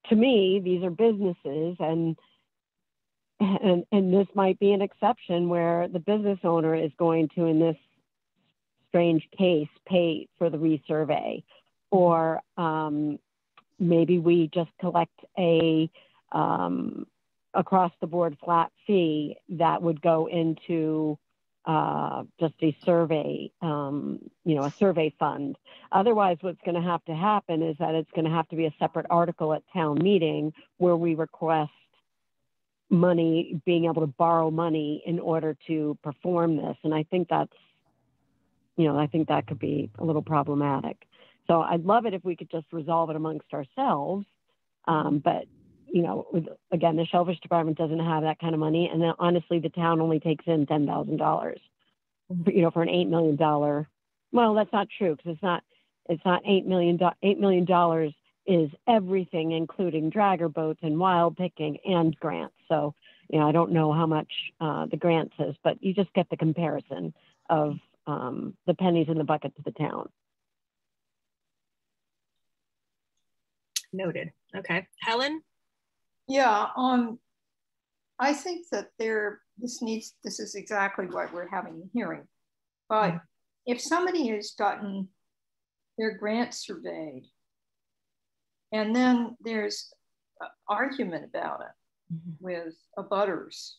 to me these are businesses, and this might be an exception where the business owner is going to, in this strange case, pay for the resurvey, or maybe we just collect a across the board flat fee that would go into just a survey, a survey fund. Otherwise, what's going to happen is that it's going to have to be a separate article at town meeting where we request money, being able to borrow money in order to perform this. And I think that could be a little problematic. So I'd love it if we could just resolve it amongst ourselves. But, again, the Shellfish Department doesn't have that kind of money. And then honestly, the town only takes in $10,000, for an $8 million. Well, that's not true, because it's not $8 million. $8 million is everything, including dragger boats and wild picking and grants. So, I don't know how much the grants is, but you just get the comparison of the pennies in the bucket to the town. Noted. Okay. Helen? Yeah, I think that this is exactly why we're having a hearing. But if somebody has gotten their grant surveyed, and then there's an argument about it with abutters,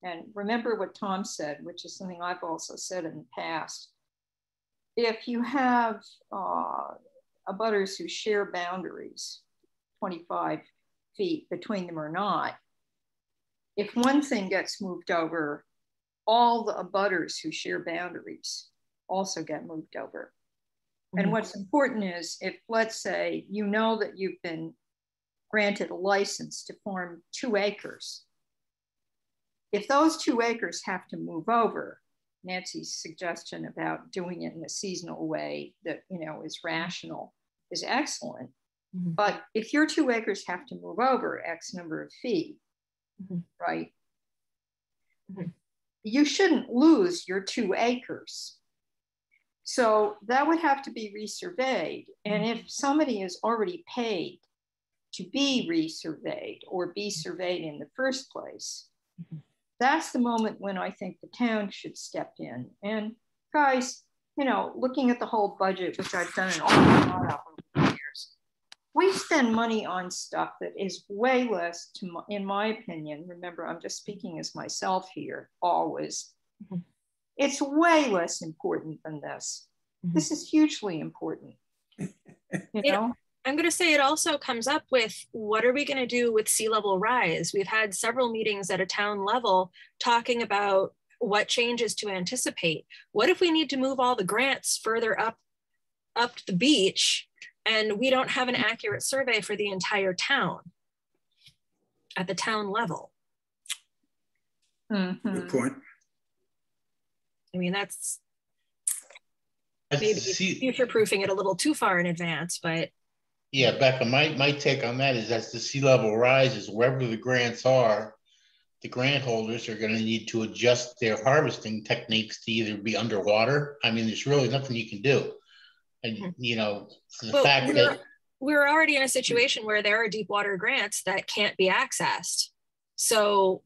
and remember what Tom said, which is something I've also said in the past. If you have abutters who share boundaries, 25 feet between them or not, if one thing gets moved over, all the abutters who share boundaries also get moved over. And what's important is, if, let's say, that you've been granted a license to farm 2 acres, if those 2 acres have to move over, Nancy's suggestion about doing it in a seasonal way that is rational is excellent. But if your 2 acres have to move over X number of feet, right, you shouldn't lose your 2 acres. So that would have to be resurveyed. And if somebody is already paid to be resurveyed or be surveyed in the first place, that's the moment when I think the town should step in. And guys, looking at the whole budget, which I've done an awful lot of over the years, we spend money on stuff that is way less, in my opinion. Remember, I'm just speaking as myself here, always. It's way less important than this. This is hugely important. I'm going to say it also comes up with, what are we going to do with sea level rise? We've had several meetings at a town level talking about what changes to anticipate. What if we need to move all the grants further up the beach, and we don't have an accurate survey for the entire town at the town level? Good point. I mean, that's maybe future-proofing it a little too far in advance, but. Yeah, Becca, my take on that is, as the sea level rises, wherever the grants are, the grant holders are going to need to adjust their harvesting techniques to either be underwater. I mean, there's really nothing you can do. And, the fact that we're already in a situation where there are deep water grants that can't be accessed. So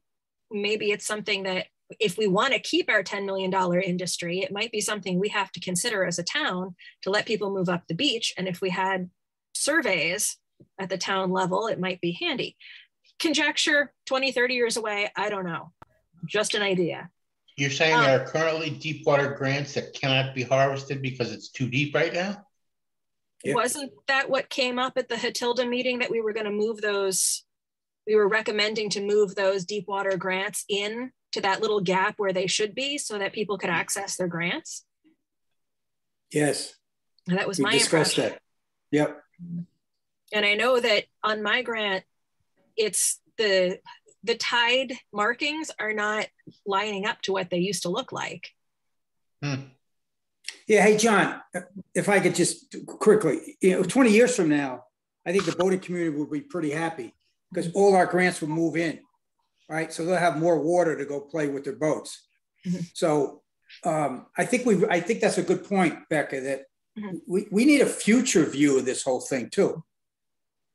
maybe it's something that, if we want to keep our $10 million industry, it might be something we have to consider as a town to let people move up the beach. And if we had surveys at the town level, it might be handy. Conjecture, 20, 30 years away, I don't know. Just an idea. You're saying there are currently deep water grants that cannot be harvested because it's too deep right now? Yep. Wasn't that what came up at the Hatilda meeting, that we were going to move those, we were recommending to move those deep water grants in to that little gap where they should be so that people could access their grants? Yes. And that was we my discussed impression. That. Yep. And I know that on my grant, it's the tide markings are not lining up to what they used to look like. Yeah, Yeah, hey, John, if I could just quickly, 20 years from now, I think the boating community will be pretty happy because all our grants will move in, right? So they'll have more water to go play with their boats. So I think that's a good point, Becca, that we need a future view of this whole thing too.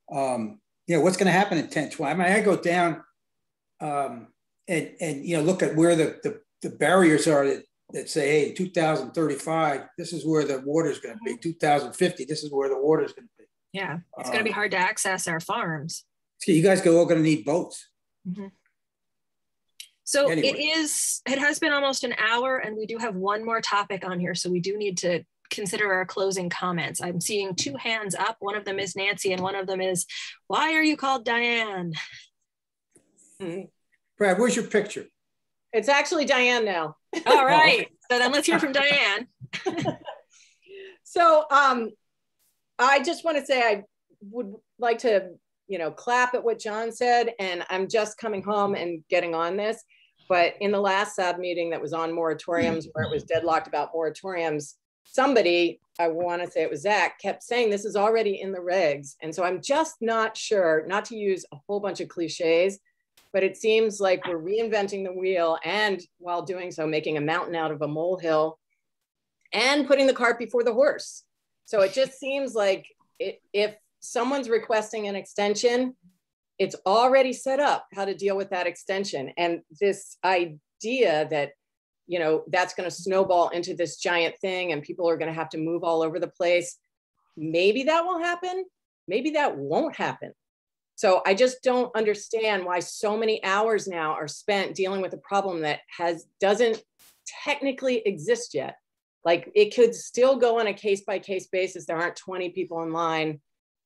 What's going to happen in 10, 20? I mean, I go down and look at where the barriers are that say, hey, 2035, this is where the water is going to be. 2050, this is where the water is going to be. Yeah, it's going to be hard to access our farms. You guys are all going to need boats. So anyway. It has been almost an hour, and we do have one more topic on here. So we do need to consider our closing comments. I'm seeing two hands up. One of them is Nancy, and one of them is, why are you called Diane? Brad, where's your picture? It's actually Diane now. All right. So then let's hear from Diane. So I just want to say I would like to, clap at what John said, and I'm just coming home and getting on this. But in the last SAB meeting that was on moratoriums, where it was deadlocked about moratoriums, somebody, I want to say it was Zach, kept saying this is already in the regs. And so I'm just not sure, not to use a whole bunch of cliches, but it seems like we're reinventing the wheel, and while doing so, making a mountain out of a molehill and putting the cart before the horse. So it just seems like if someone's requesting an extension, it's already set up how to deal with that extension. And this idea that, that's going to snowball into this giant thing and people are going to have to move all over the place, maybe that will happen. Maybe that won't happen. So I just don't understand why so many hours now are spent dealing with a problem that doesn't technically exist yet. Like, it could still go on a case-by-case basis. There aren't 20 people in line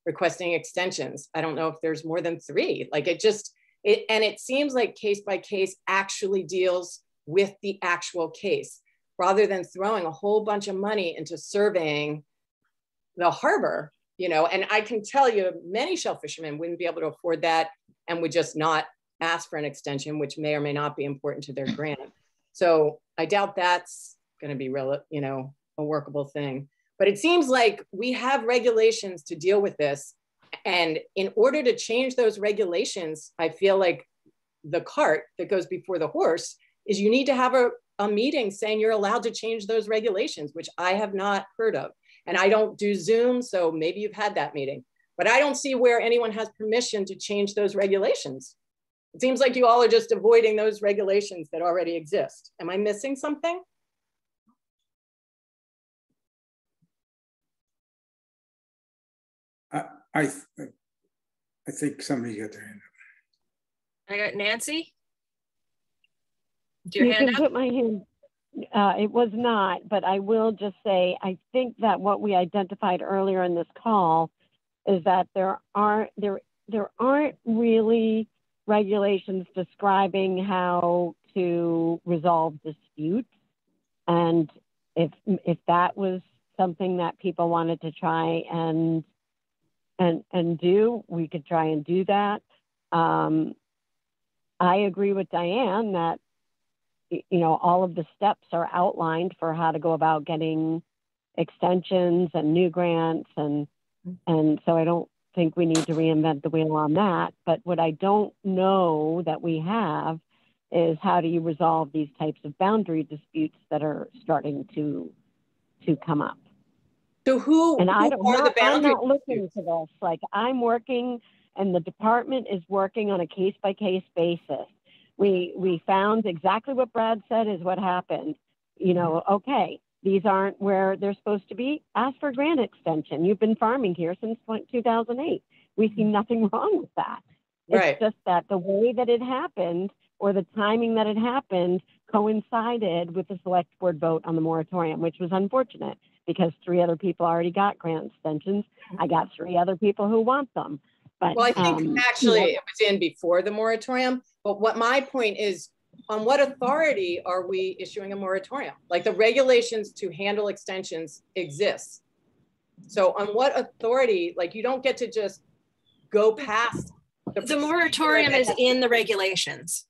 requesting extensions. I don't know if there's more than 3. Like, it seems like case-by-case actually deals with the actual case, rather than throwing a whole bunch of money into surveying the harbor. And I can tell you many shell fishermen wouldn't be able to afford that and would just not ask for an extension, which may or may not be important to their grant. So I doubt that's going to be real, a workable thing. But it seems like we have regulations to deal with this. And in order to change those regulations, I feel like the cart that goes before the horse is you need to have a meeting saying you're allowed to change those regulations, which I have not heard of. And I don't do Zoom, so maybe you've had that meeting, but I don't see where anyone has permission to change those regulations. It seems like you all are just avoiding those regulations that already exist. Am I missing something? I think somebody got their hand up. I got Nancy. Do you your hand can up? put my hand. It was not, but I will just say, I think that what we identified earlier in this call is that there aren't really regulations describing how to resolve disputes. And if that was something that people wanted to try and do, we could try and do that. I agree with Diane that all of the steps are outlined for how to go about getting extensions and new grants. And so I don't think we need to reinvent the wheel on that. But what I don't know that we have is how do you resolve these types of boundary disputes that are starting to come up. So I'm not looking to this. Like, I'm working, and the department is working on a case-by-case basis. We found exactly what Brad said is what happened. Okay, these aren't where they're supposed to be. Ask for a grant extension. You've been farming here since 2008. We see nothing wrong with that. Right. It's just that the way that it happened, or the timing that it happened, coincided with the select board vote on the moratorium, which was unfortunate because 3 other people already got grant extensions. I got 3 other people who want them. But, well, I think actually it was in before the moratorium. But what my point is, on what authority are we issuing a moratorium? Like, the regulations to handle extensions exist. So on what authority, like, you don't get to just go past. The moratorium is in the regulations.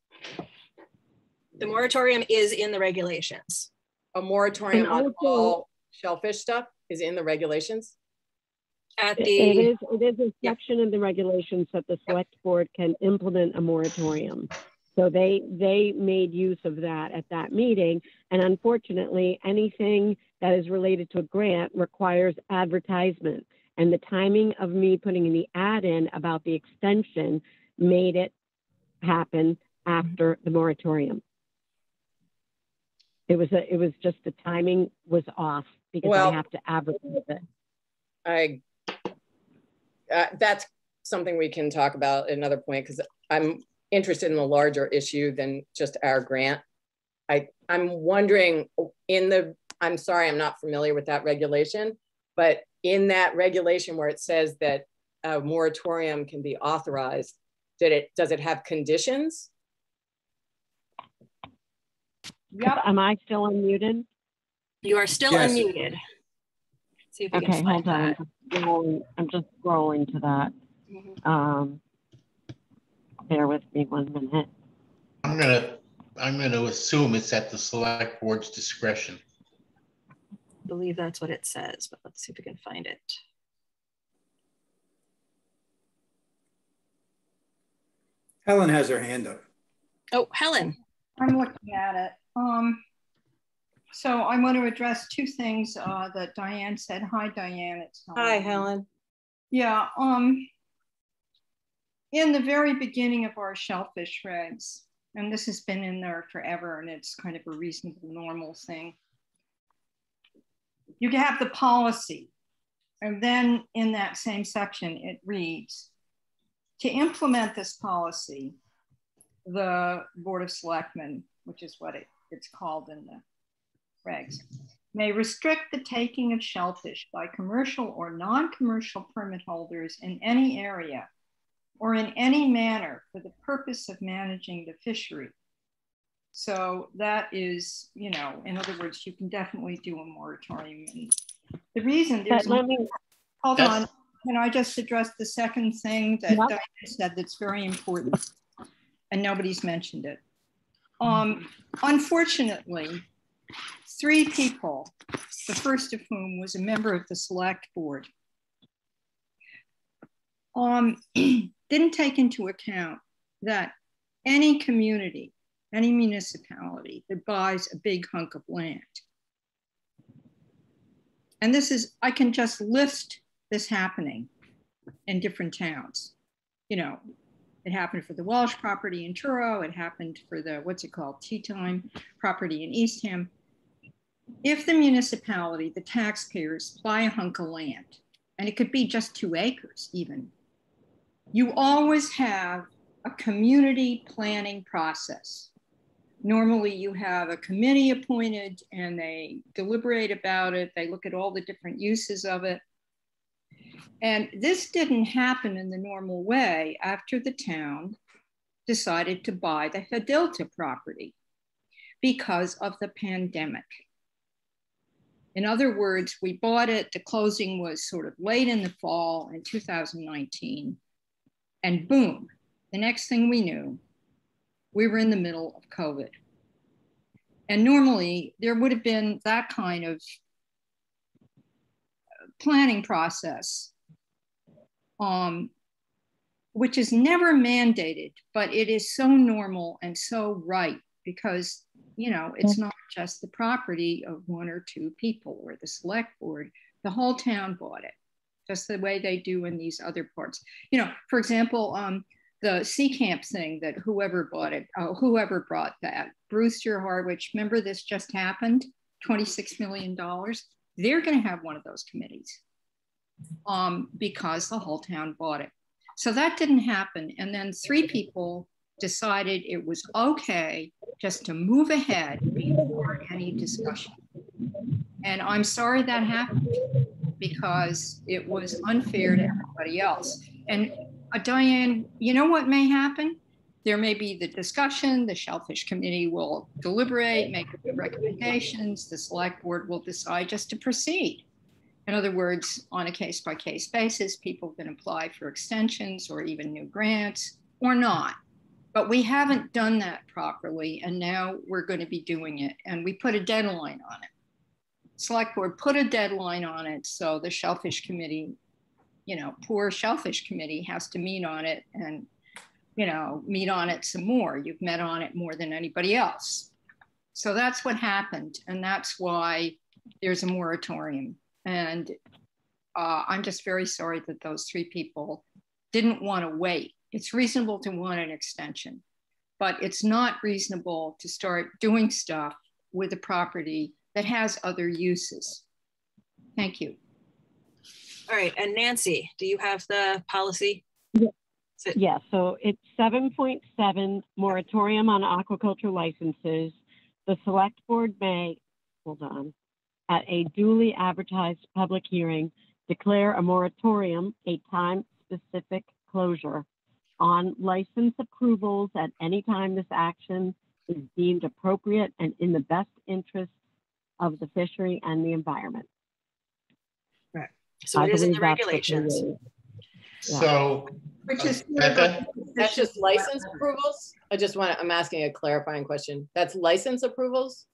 The moratorium is in the regulations. A moratorium on all shellfish stuff is in the regulations? At It the, is a section in the regulations that the select board can implement a moratorium. So they made use of that at that meeting. And unfortunately, anything that is related to a grant requires advertisement. And the timing of me putting the ad in about the extension made it happen after the moratorium. It was just the timing was off because I have to advertise it. That's something we can talk about at another point, because I'm interested in a larger issue than just our grant. I'm wondering I'm sorry, I'm not familiar with that regulation, but in that regulation where it says that a moratorium can be authorized, does it have conditions? Yep. Am I still unmuted? you are still Yes. unmuted. See if we can Okay, find hold on. that. I'm just scrolling to that. Bear with me 1 minute. I'm gonna assume it's at the select board's discretion. I believe that's what it says, but let's see if we can find it. Helen has her hand up. Oh, Helen. I'm looking at it. So I want to address two things that Diane said. Hi, Diane. It's Helen. Hi, Helen. Yeah. In the very beginning of our shellfish regs, and this has been in there forever, and it's kind of a reasonable, normal thing. You have the policy, and then in that same section, it reads, to implement this policy, the Board of Selectmen, which is what it's called in the regs, may restrict the taking of shellfish by commercial or non-commercial permit holders in any area or in any manner for the purpose of managing the fishery. So that is, in other words, you can definitely do a moratorium. And the reason there's, hold on, can I just address the second thing that Diane said that's very important and nobody's mentioned it. Unfortunately, 3 people, the first of whom was a member of the select board, didn't take into account that any community, any municipality that buys a big hunk of land, and this is, I can just list this happening in different towns. It happened for the Walsh property in Truro. It happened for the, Tea Time property in Eastham. If the municipality, the taxpayers, buy a hunk of land, and it could be just 2 acres even, you always have a community planning process. Normally you have a committee appointed and they deliberate about it. They look at all the different uses of it. And this didn't happen in the normal way after the town decided to buy the Hadilta property because of the pandemic. In other words, we bought it, the closing was sort of late in the fall in 2019, and boom, the next thing we knew, we were in the middle of COVID. And normally there would have been that kind of planning process, which is never mandated, but it is so normal and so right because, it's not just the property of 1 or 2 people or the select board, the whole town bought it, just the way they do in these other parts. For example, the Sea Camp thing that whoever bought it, whoever brought that, Brewster, Harwich, remember this just happened, $26 million. They're gonna have one of those committees because the whole town bought it. So that didn't happen. And then 3 people decided it was okay just to move ahead before any discussion. And I'm sorry that happened because it was unfair to everybody else. And Diane, you know what may happen? There may be the discussion, the Shellfish Committee will deliberate, make recommendations, the select board will decide just to proceed. In other words, on a case-by-case basis, people can apply for extensions or even new grants or not. But we haven't done that properly, and now we're going to be doing it, and we put a deadline on it. select board put a deadline on it. So the Shellfish Committee, you know, poor Shellfish Committee has to meet on it and, you know, meet on it some more. You've met on it more than anybody else. So that's what happened. And that's why there's a moratorium. And I'm just very sorry that those 3 people didn't want to wait. It's reasonable to want an extension, but it's not reasonable to start doing stuff with a property that has other uses. Thank you. All right, and Nancy, do you have the policy? Yeah, so it's 7.7, moratorium on aquaculture licenses. The select board may, hold on, at a duly advertised public hearing, declare a moratorium, a time-specific closure on license approvals at any time this action is deemed appropriate and in the best interest of the fishery and the environment. Right. So it is in the regulations. So, which is Becca? That's just license approvals? I'm asking a clarifying question. That's license approvals?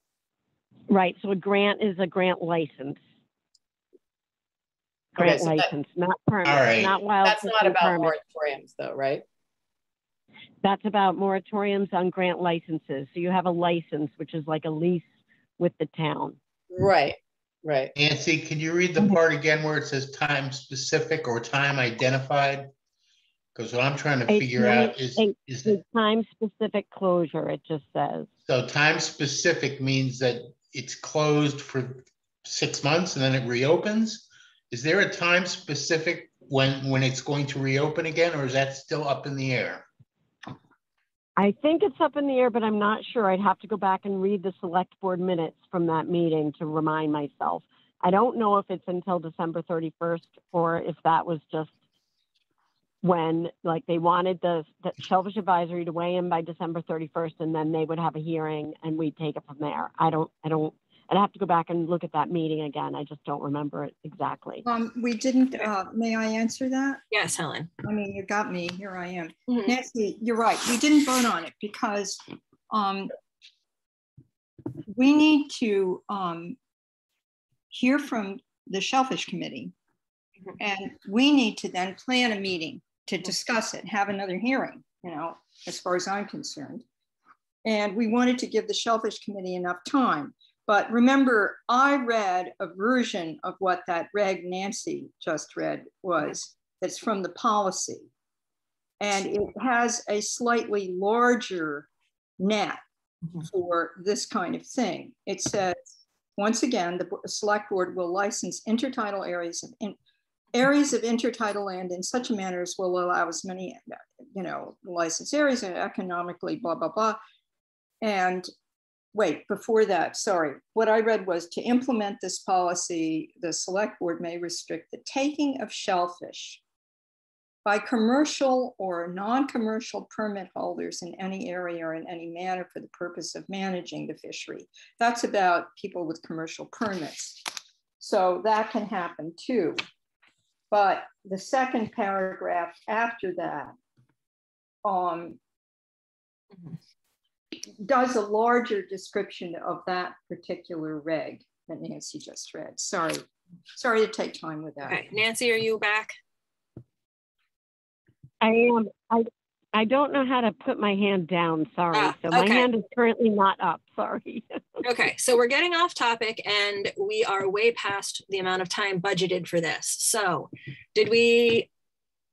Right, so a grant is a grant license. Grant license, not permit, right. not wild. That's not about moratoriums though, right? That's about moratoriums on grant licenses. So you have a license, which is like a lease with the town. Right, right. Nancy, can you read the part again where it says time specific or time identified? Because what I'm trying to figure out is the time specific closure, it just says. So time specific means that it's closed for 6 months and then it reopens? Is there a time specific when it's going to reopen again, or is that still up in the air? I think it's up in the air, but I'm not sure. I'd have to go back and read the select board minutes from that meeting to remind myself. I don't know if it's until December 31st or if that was just when, like, they wanted the Shellfish Advisory to weigh in by December 31st, and then they would have a hearing and we'd take it from there. I'd have to go back and look at that meeting again. I just don't remember it exactly. We didn't, may I answer that? Yes, Helen. I mean, you got me, here I am. Nancy, you're right, we didn't vote on it because we need to hear from the Shellfish Committee, and we need to then plan a meeting to discuss it, have another hearing, you know, as far as I'm concerned. And we wanted to give the Shellfish Committee enough time. But remember, I read a version of what that reg Nancy just read was, that's from the policy. And it has a slightly larger net for this kind of thing. It says, once again, the select board will license intertidal areas of intertidal land in such a manner as will allow as many, you know, licensed areas and economically blah, blah, blah. And wait, before that, sorry. What I read was, to implement this policy, the select board may restrict the taking of shellfish by commercial or non-commercial permit holders in any area or in any manner for the purpose of managing the fishery. That's about people with commercial permits. So that can happen too. But the second paragraph after that does a larger description of that particular reg that Nancy just read. Sorry to take time with that. Okay, Nancy, are you back? I am. I don't know how to put my hand down. Sorry. So my hand is currently not up. Sorry. Okay, so we're getting off topic and we are way past the amount of time budgeted for this. So did we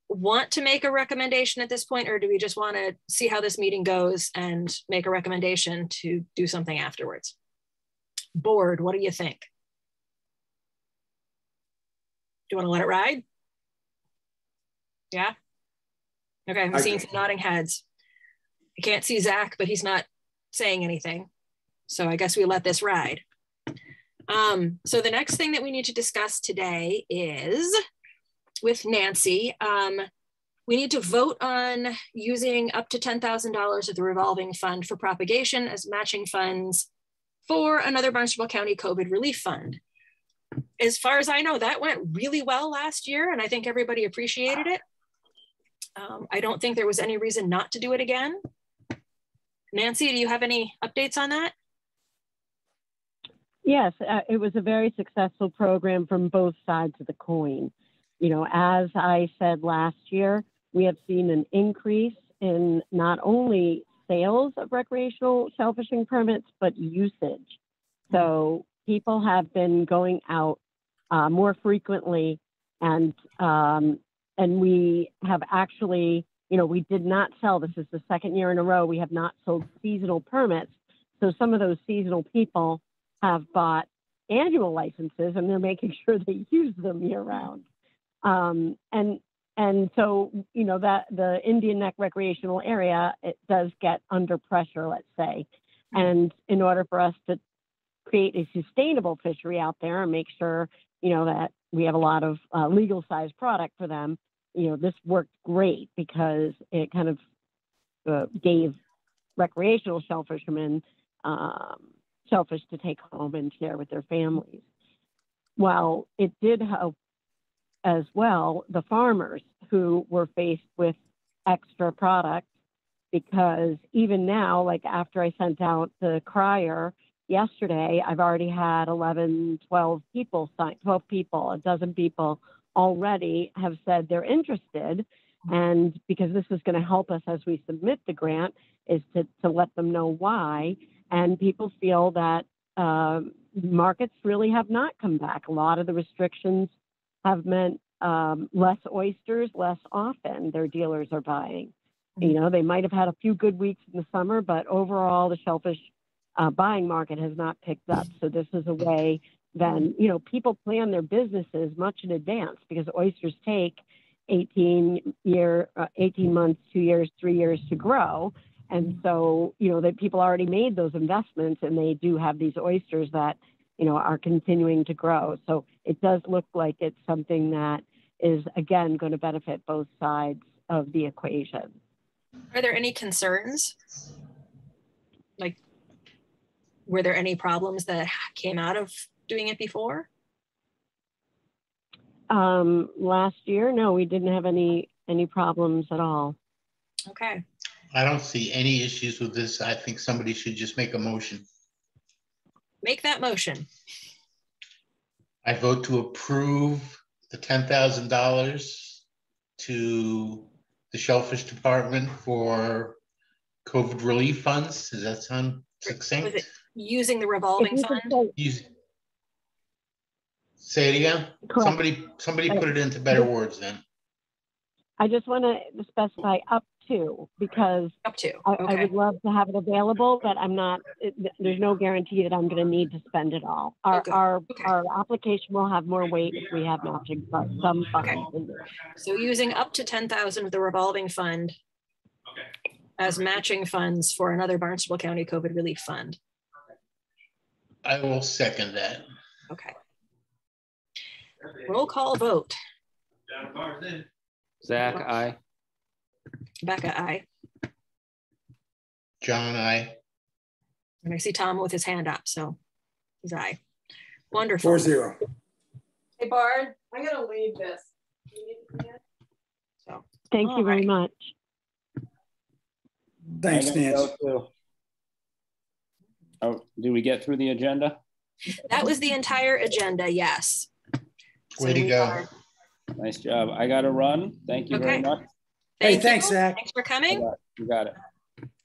want to make a recommendation at this point, or do we just want to see how this meeting goes and make a recommendation to do something afterwards? Board, what do you think? Do you want to let it ride? Yeah? Okay, I'm seeing some nodding heads. I can't see Zach, but he's not saying anything. So I guess we let this ride. So the next thing that we need to discuss today is with Nancy. We need to vote on using up to $10,000 of the revolving fund for propagation as matching funds for another Barnstable County COVID relief fund. As far as I know, that went really well last year, and I think everybody appreciated it. I don't think there was any reason not to do it again. Nancy, do you have any updates on that? Yes, it was a very successful program from both sides of the coin. You know, as I said last year, we have seen an increase in not only sales of recreational shellfishing permits, but usage. So people have been going out more frequently, and we have actually, you know, we did not sell. This is the second year in a row we have not sold seasonal permits. So some of those seasonal people have bought annual licenses, and they're making sure they use them year round. And so, you know, that the Indian Neck recreational area, it does get under pressure, let's say. And in order for us to create a sustainable fishery out there and make sure, you know, that we have a lot of legal size product for them, you know, this worked great because it kind of gave recreational shellfishermen shellfish to take home and share with their families. While it did help as well the farmers who were faced with extra product, because even now, like after I sent out the crier yesterday, I've already had 11, 12 people sign, 12 people, a dozen people already have said they're interested. And because this is going to help us as we submit the grant, is to let them know why. And people feel that markets really have not come back. A lot of the restrictions have meant less oysters, less often their dealers are buying. You know, they might have had a few good weeks in the summer, but overall the shellfish buying market has not picked up. So this is a way then, you know, people plan their businesses much in advance because oysters take 18 months, 2 years, 3 years to grow. And so, you know, that people already made those investments and they do have these oysters that, you know, are continuing to grow. So it does look like it's something that is, again, going to benefit both sides of the equation. Are there any concerns? Like, were there any problems that came out of doing it before? Last year, no, we didn't have any problems at all. Okay. I don't see any issues with this. I think somebody should just make a motion. Make that motion. I vote to approve the $10,000 to the Shellfish Department for COVID relief funds. Does that sound succinct? Was it using the revolving fund? Say it again. Correct. Somebody put it into better words then. I just want to specify up to, because Up to. I would love to have it available, but I'm not, there's no guarantee that I'm going to need to spend it all. Our application will have more weight if we have matching funds, some funds. Okay. So using up to 10,000 of the revolving fund as matching funds for another Barnstable County COVID relief fund. I will second that. Okay. Roll call vote. Zach, aye. Becca, aye. John, aye. And I see Tom with his hand up, so he's aye. Wonderful. 4-0. Hey, Bard, I'm going to leave this. So, Thank you very much. Thanks, Nance. Oh, did we get through the agenda? That was the entire agenda, yes. Way to go. Nice job. I got to run. Thank you very much. Hey, thanks, Zach. Thanks for coming. You got it.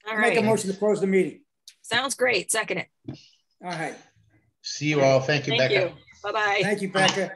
All right. Make a motion to close the meeting. Sounds great. Second it. All right. See you all. Thank you, Becca. Bye-bye. Thank you, Becca.